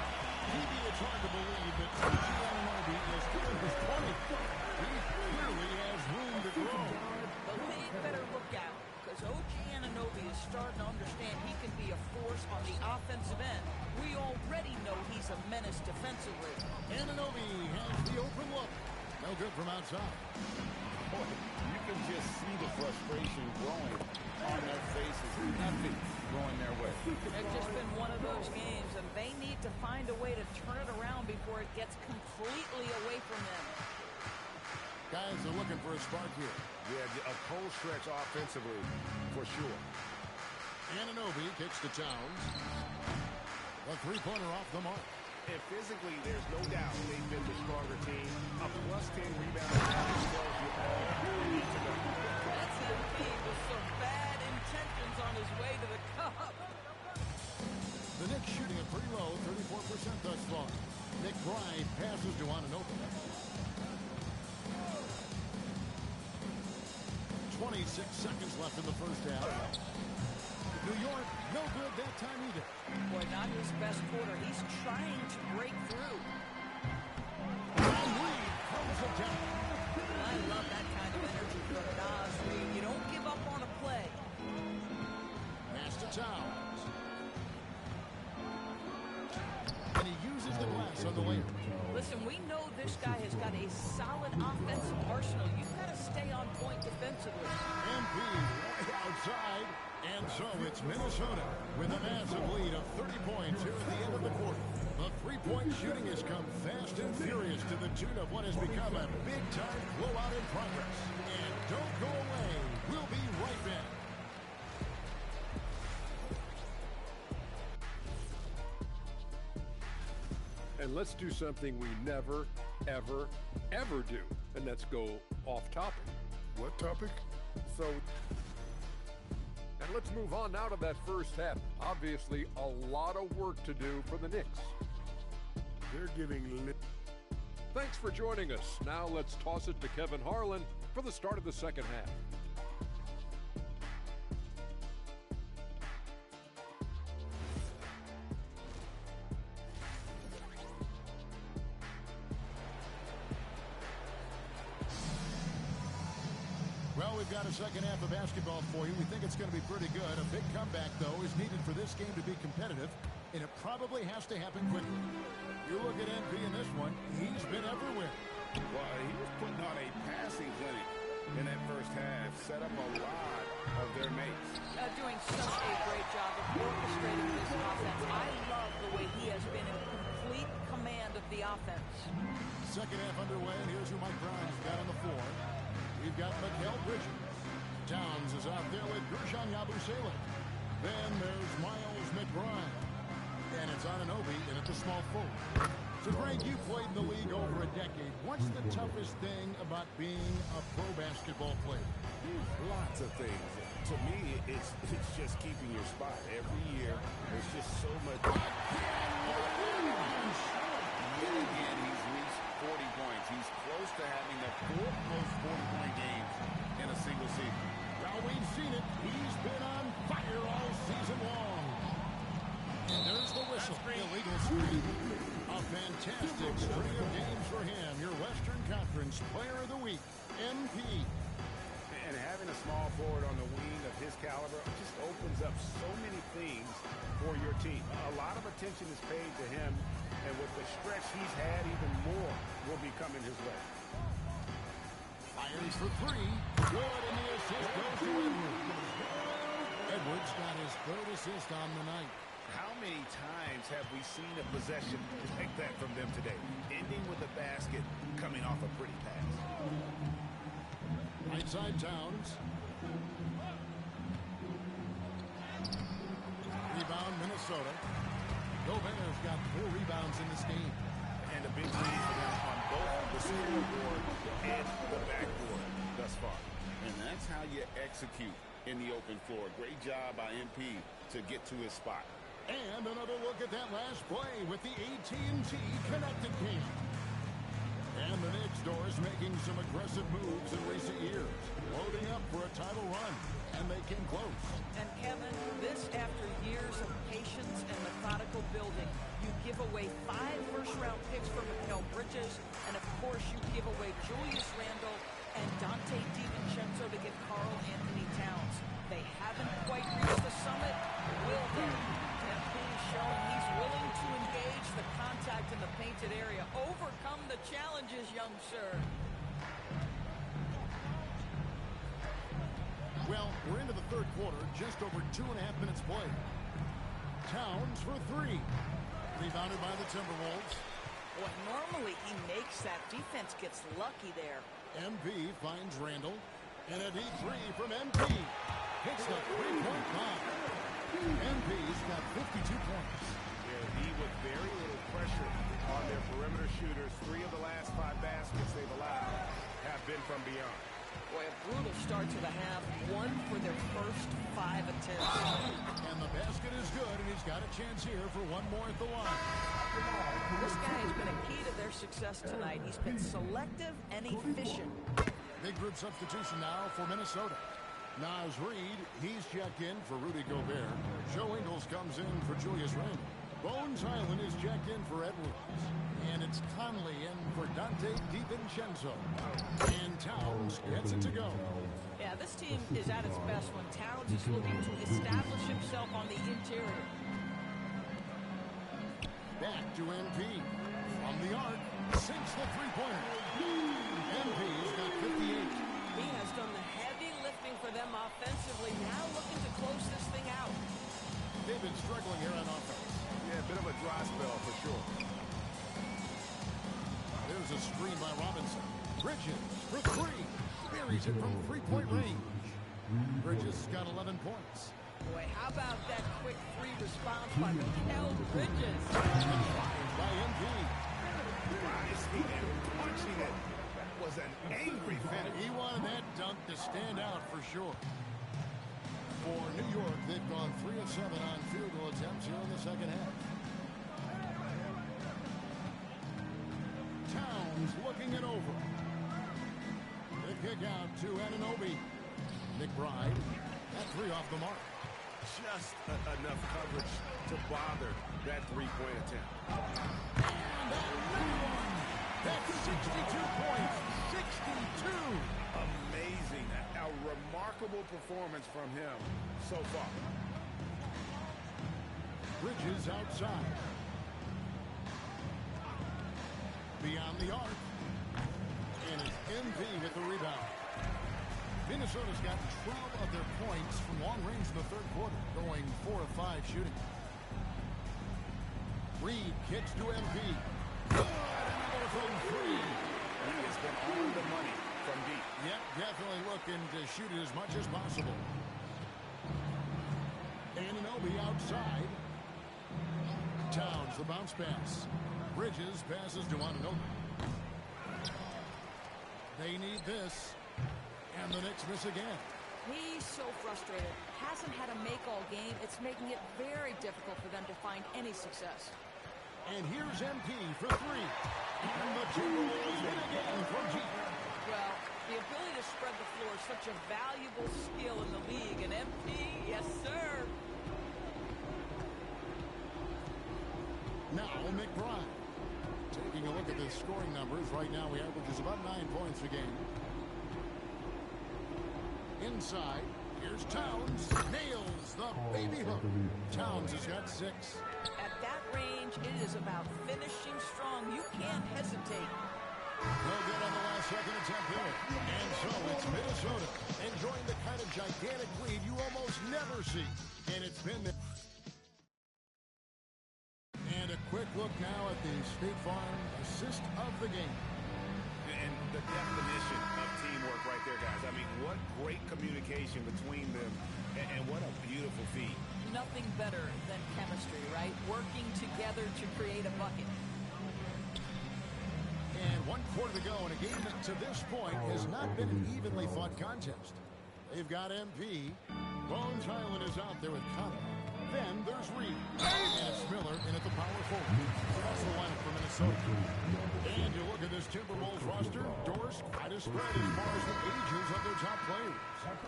Maybe it's hard to believe that OG Anunoby is still in his 20s. He clearly has room to grow. The league better look out, because OG Anunoby is starting to understand he can be a force on the offensive end. We already know he's a menace defensively. Anunoby has the open look. No good from outside. Boy, you can just see the frustration growing on their faces. Nothing going their way. It's just been one of those games, and they need to find a way to turn it around before it gets completely away from them. Guys are looking for a spark here. Yeah, a cold stretch offensively, for sure. Anunoby kicks to Towns. A three-pointer off the mark. And physically, there's no doubt they've been the stronger team. A plus 10 rebound average tells you all you need to know. That's MP with some bad intentions on his way to the cup. The Knicks shooting it pretty low, 34% thus far. McBride passes to Anunoby. 26 seconds left in the first half. New York, no good that time either. Boy, not his best quarter. He's trying to break through. And Reed throws it down. I love that kind of energy from Nas Reed. You don't give up on a play. Pass to Towns. And he uses the glass on the layup. Listen, we know this guy has got a solid offensive arsenal. You've got to stay on point defensively. MP way outside. And so it's Minnesota with a massive lead of 30 points here at the end of the quarter. The three-point shooting has come fast and furious to the tune of what has become a big-time blowout in progress. And don't go away. We'll be right back. And let's do something we never, ever, ever do. And that's go off topic. What topic? And let's move on now to that first half. Obviously, a lot of work to do for the Knicks. They're giving Thanks for joining us. Now let's toss it to Kevin Harlan for the start of the second half. Well, we've got a second half of basketball for you. We think it's going to be pretty good. A big comeback, though, is needed for this game to be competitive, and it probably has to happen quickly. You look at MP in this one, he's been everywhere. Well, he was putting on a passing clinic in that first half, set up a lot of their mates. Doing such a great job of orchestrating this offense. I love the way he has been in complete command of the offense. Second half underway, and here's who Mike Brown's got on the floor. We've got Mikal Bridges. Towns is out there with Ersan Yabusele. Then there's Miles McBride. And it's Anunoby in at the small forward. So, Greg, you played in the league over a decade. What's the toughest thing about being a pro basketball player? Lots of things. To me, it's just keeping your spot. Every year, there's just so much. Yet again, he's reached 40 points. He's close to having the fourth most 40-point games in a single season. Well, we've seen it. He's been on fire all season long. And there's the whistle. Illegal screen. A fantastic string of games for him. Your Western Conference Player of the Week, MP. And having a small forward on the wing of his caliber just opens up so many things for your team. A lot of attention is paid to him, and with the stretch he's had, even more will be coming his way. Fires for three. Good, and the assist goes to Edwards. Edwards got his third assist on the night. How many times have we seen a possession like that from them today? Ending with a basket, coming off a pretty pass. Right side Towns. rebound, Minnesota. Gobert's got 4 rebounds in this game. And a big lead for them on both the scoreboard and the backboard thus far. And that's how you execute in the open floor. Great job by MP to get to his spot. And another look at that last play with the AT&T connected game. And the Knicks doors making some aggressive moves in recent years, loading up for a title run, and they came close. And Kevin, this after years of patience and methodical building. You give away 5 first-round picks for Mikal Bridges, and of course you give away Julius Randle and Dante DiVincenzo to get Karl Anthony Towns. They haven't quite reached the summit, will they? MP is showing he's willing to engage the contact in the painted area. Overcome the challenges, young sir. Well, we're into the third quarter, just over 2.5 minutes played. Towns for 3. Rebounded by the Timberwolves. Well, normally he makes that. Defense gets lucky there. MP finds Randall. And a deep 3 from MP. Hits the 3-point bomb. MP's got 52 points. Yeah, he with very little pressure on their perimeter shooters. 3 of the last 5 baskets they've allowed have been from beyond. Boy, a brutal start to the half. 1 for their first 5 attempts. And the basket is good, and he's got a chance here for 1 more at the line. This guy has been a key to their success tonight. He's been selective and efficient. Big group substitution now for Minnesota. Naz Reid, he's checked in for Rudy Gobert. Joe Ingles comes in for Julius Randle. Bones Highland is checked in for Edwards. And it's Conley in for Dante DiVincenzo. And Towns gets it to go. Yeah, this team is at its best when Towns is looking to establish himself on the interior. Back to MP. From the arc, sinks the three-pointer. MP's got 58. He has done the heavy lifting for them offensively. Now looking to close this thing out. They've been struggling here on offense. Yeah, a bit of a dry spell for sure. There's a screen by Robinson. Bridges for 3. Buries it from 3-point range. Bridges got 11 points. Boy, how about that quick 3 response by Mikal Bridges? By MP. Rising and punching it. That was an angry finish. He wanted that dunk to stand out for sure. For New York, they've gone 3 of 7 on field goal attempts here in the second half. Towns looking it over. The kick out to Anunoby. McBride, that 3 off the mark. Just enough coverage to bother that 3-point attempt. And another one. That's 62 points. 62. Amazing. A remarkable performance from him so far. Bridges outside. Beyond the arc. And it's MP with the rebound. Minnesota's got 12 of their points from long range in the third quarter, going 4 of 5 shooting. Reid kicks to MP. Good! Another from 3. He has been on the money from deep. Yep, definitely looking to shoot it as much as possible. Anunoby outside. Towns, the bounce pass. Bridges passes to Anunoby. They need this. And the Knicks miss again. He's so frustrated. Hasn't had a make-all game. It's making it very difficult for them to find any success. And here's MP for 3. And the Timberwolves win again from G. Well, the ability to spread the floor is such a valuable skill in the league. And MP, yes, sir. Now McBride. Taking a look at the scoring numbers. Right now he averages about 9 points a game. Inside, here's Towns. Nails the baby hook. Towns has got 6. At that range, it is about finishing strong. You can't hesitate. No good on the last second attempt here. And so it's Minnesota enjoying the kind of gigantic lead you almost never see. And it's been there. And a quick look now at the State Farm assist of the game. And the definition of teamwork right there, guys. I mean, what great communication between them, and what a beautiful feed. nothing better than chemistry, right? Working together to create a bucket. And 1 quarter to go in a game that to this point has not been an evenly fought contest. They've got MP. Bones Highland is out there with Connor. Then there's Reed. And it's Miller in at the power forward. That's the lineup for Minnesota. And you look at this Timberwolves roster, doors quite a spread as far as the ages of their top players.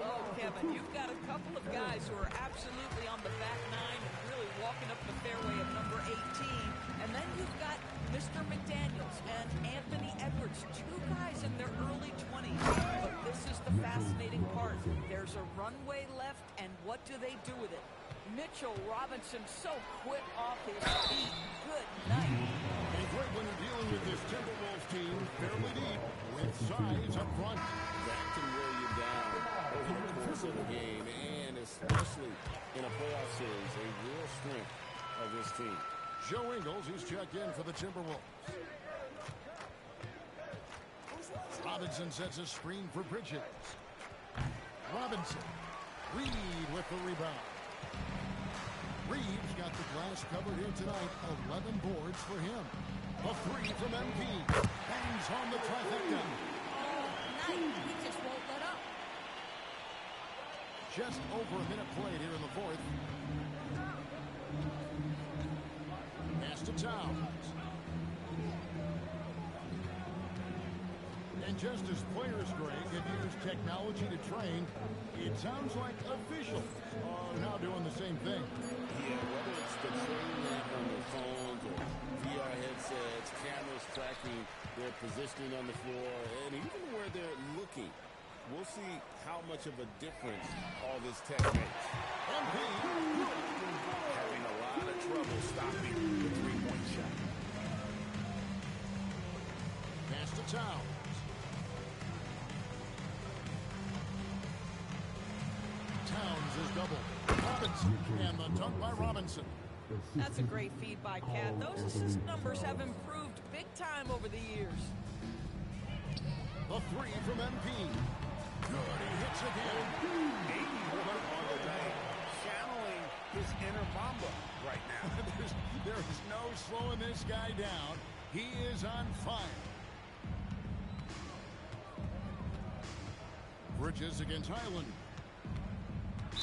Oh, Kevin, you've got a couple of guys who are absolutely on the back nine and really walking up the fairway of number 18. And then you've got Mr. McDaniels and Anthony Edwards, two guys in their early 20s. But this is the fascinating part. There's a runway left, and what do they do with it? Mitchell Robinson so quick off his feet. Good night. And great when you're dealing with this Timberwolves team fairly deep with size up front. That can wear you down over the course of the game, and especially in a playoff series, a real strength of this team. Joe Ingles, he's checked in for the Timberwolves. Robinson sets a screen for Bridges. Robinson. Reed with the rebound. Reed's got the glass covered here tonight. 11 boards for him. A three from MP. Hangs on the trifecta. Night. He just won't let up. Just over a minute played here in the fourth. Pass to Towns. And just as players, Greg, have used technology to train, it sounds like officials are now doing the same thing. Yeah, whether it's the training app on their phones or VR headsets, cameras tracking their positioning on the floor, and even where they're looking, we'll see how much of a difference all this tech makes. Having a lot of trouble stopping the three-point shot. Pass to Towns. Towns is double. Robinson, and the dunk by Robinson. That's a great feed by Cat. Those assist numbers have improved big time over the years. The three from MP. Good, he hits again. 81 on the day. Channeling his inner Mamba right now. There is no slowing this guy down. He is on fire. Bridges against Highland.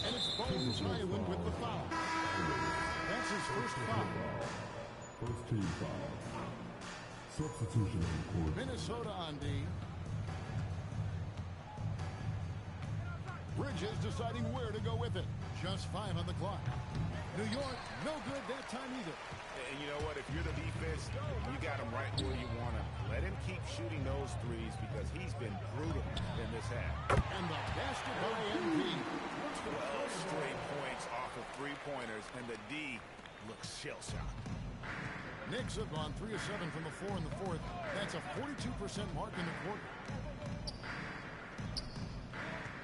And it's Bones Highland with the foul. That's his first foul. First team foul. Substitution on the court. Minnesota on D. Bridges deciding where to go with it. Just 5 on the clock. New York, no good that time either. And you know what? If you're the defense, you got him right where you want him. Let him keep shooting those threes because he's been brutal in this half. And the basket by MP. 12 straight points off of three-pointers, and the D looks shell-shocked. Knicks have gone 3 of 7 from the floor in the fourth. That's a 42% mark in the quarter.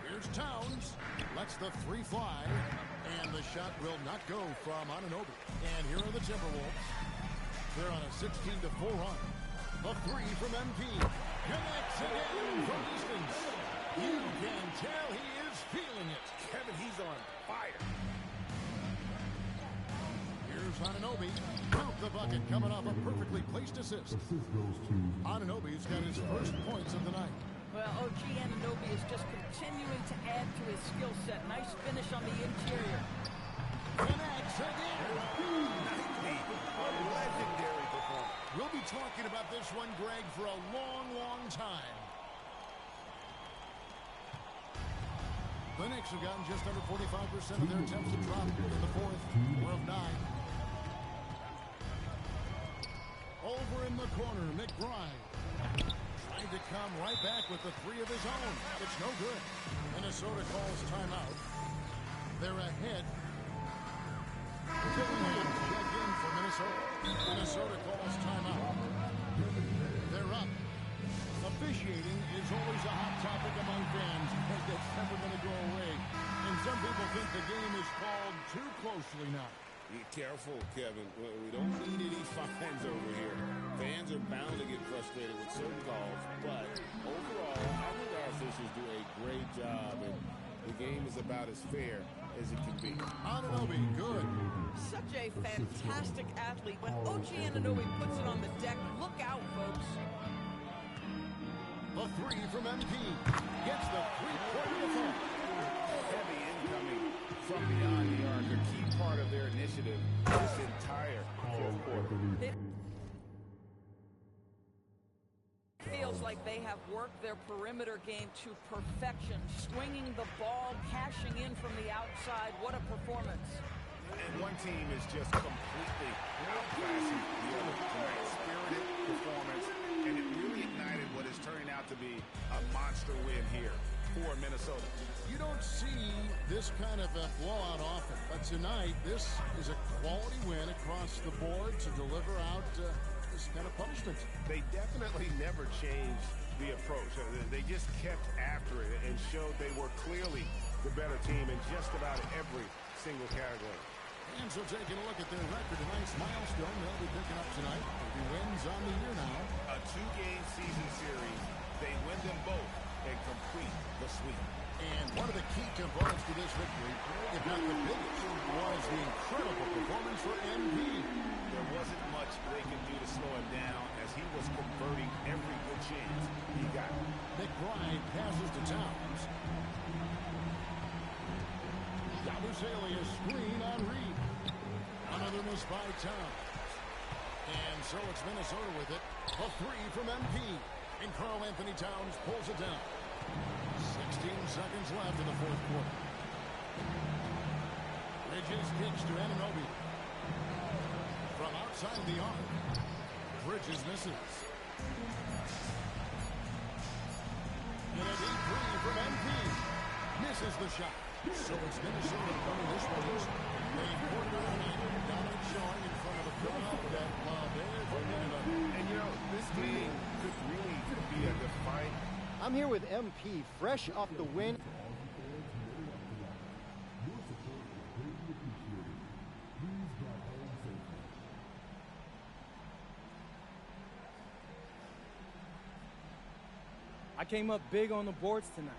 Here's Towns. Lets the three fly. And the shot will not go from Anunoby. And here are the Timberwolves. They're on a 16-4 run. The three from MP. Connects again from distance. You can tell he is feeling it. Kevin, he's on fire. Here's Anunoby. Count the bucket coming off a perfectly placed assist. Anunoby's got his first points of the night. Well, OG Anunoby is just continuing to add to his skill set. Nice finish on the interior. Connects again. A legendary performance. We'll be talking about this one, Greg, for a long, long time. The Knicks have gotten just under 45% of their attempts to drop in the fourth. 4 of 9. Over in the corner, McBride. Trying to come right back with the three of his own. It's no good. Minnesota calls timeout. They're ahead. Dillingham check in for Minnesota. Minnesota calls timeout. They're up. Officiating is always a hot topic among fans. That's never going to go away. And some people think the game is called too closely now. Be careful, Kevin. We don't need any fines over here. Fans are bound to get frustrated with certain calls, but overall, I think our officials do a great job, and the game is about as fair as it can be. Anunoby, good. Such a fantastic athlete. When OG Anunoby puts it on the deck, look out, folks. The three from MP. Gets the three-point defense. Heavy incoming from beyond the arc. A key part of their initiative this entire fourth quarter. Feels like they have worked their perimeter game to perfection, swinging the ball, cashing in from the outside. What a performance. And one team is just completely outclassing the other tonight. Spirited performance, and it really ignited what is turning out to be a monster win here for Minnesota. You don't see this kind of a blowout often, but tonight this is a quality win across the board to deliver out this kind of punishment. They definitely never changed the approach. They just kept after it and showed they were clearly the better team in just about every single category. And so taking a look at their record, a nice milestone they'll be picking up tonight. 30 wins on the year now. A 2-game season series. They win them both and complete the sweep. And one of the key components to this victory, if not the biggest, was the incredible performance for MP. There wasn't much they could do to slow him down as he was converting every good chance he got. McBride passes to Towns. Yabusele screen on Reed. Another miss by Towns. And so it's Minnesota with it. A three from MP. And Karl Anthony Towns pulls it down. 16 seconds left in the fourth quarter. Bridges kicks to Anunoby. From outside the arc. Bridges misses. And a deep three from MP. Misses the shot. So it's Minnesota coming this race. They quarter of the night, dominant showing in front of a crowd that they're forgetting about. And you know, this game could really be a defining. I'm here with MP, fresh off the win. I came up big on the boards tonight.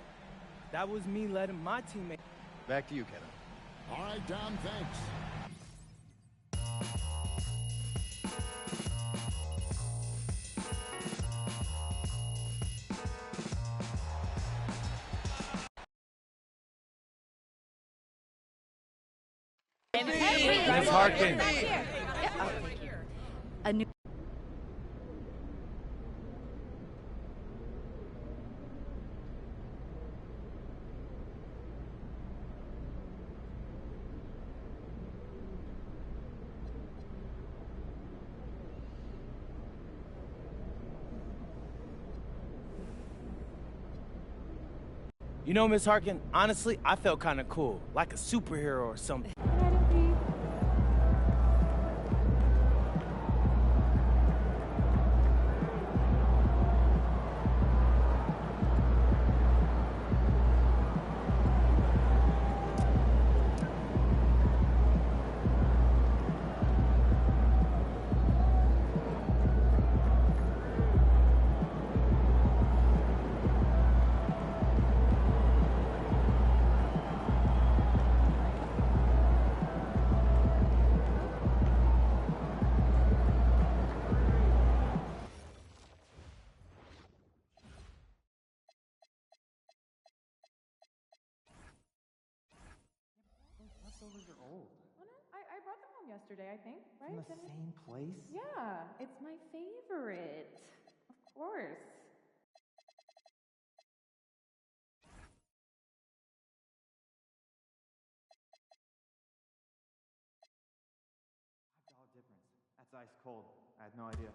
That was me letting my teammate. Back to you, Kevin. All right, Don, thanks. Miss Harkin. A new. You know, Miss Harkin, honestly, I felt kind of cool, like a superhero or something. I brought them home yesterday, I think, right? From the same place? Yeah, it's my favorite. Of course. $5 difference. That's ice cold. I had no idea.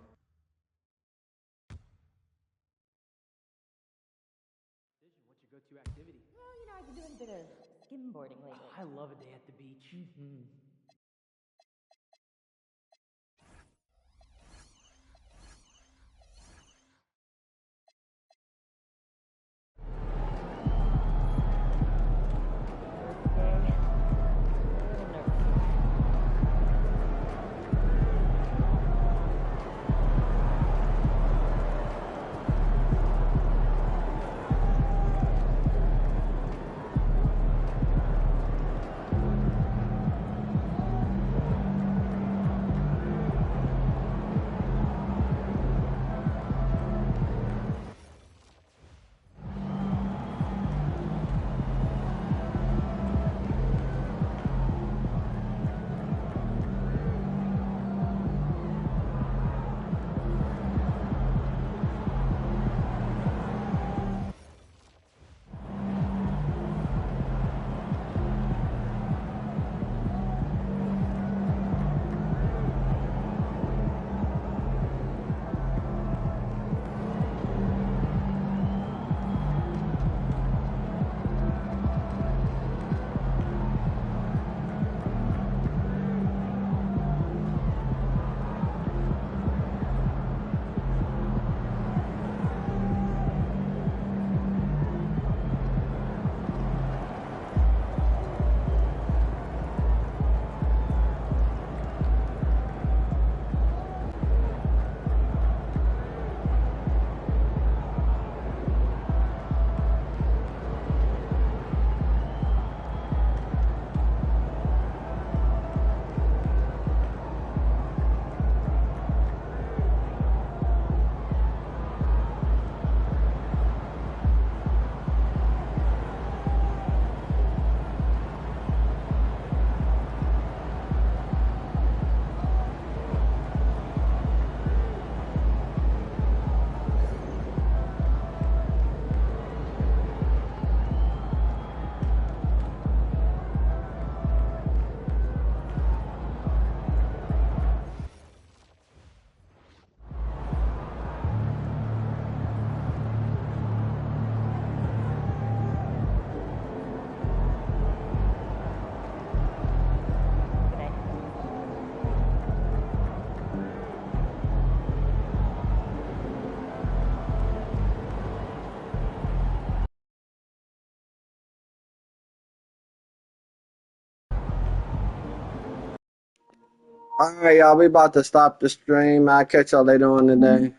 What's your go-to activity? Well, you know, I've been doing a bit of skimboarding lately. I love a day at the beach. All right, y'all. We about to stop the stream. I'll catch y'all later on today.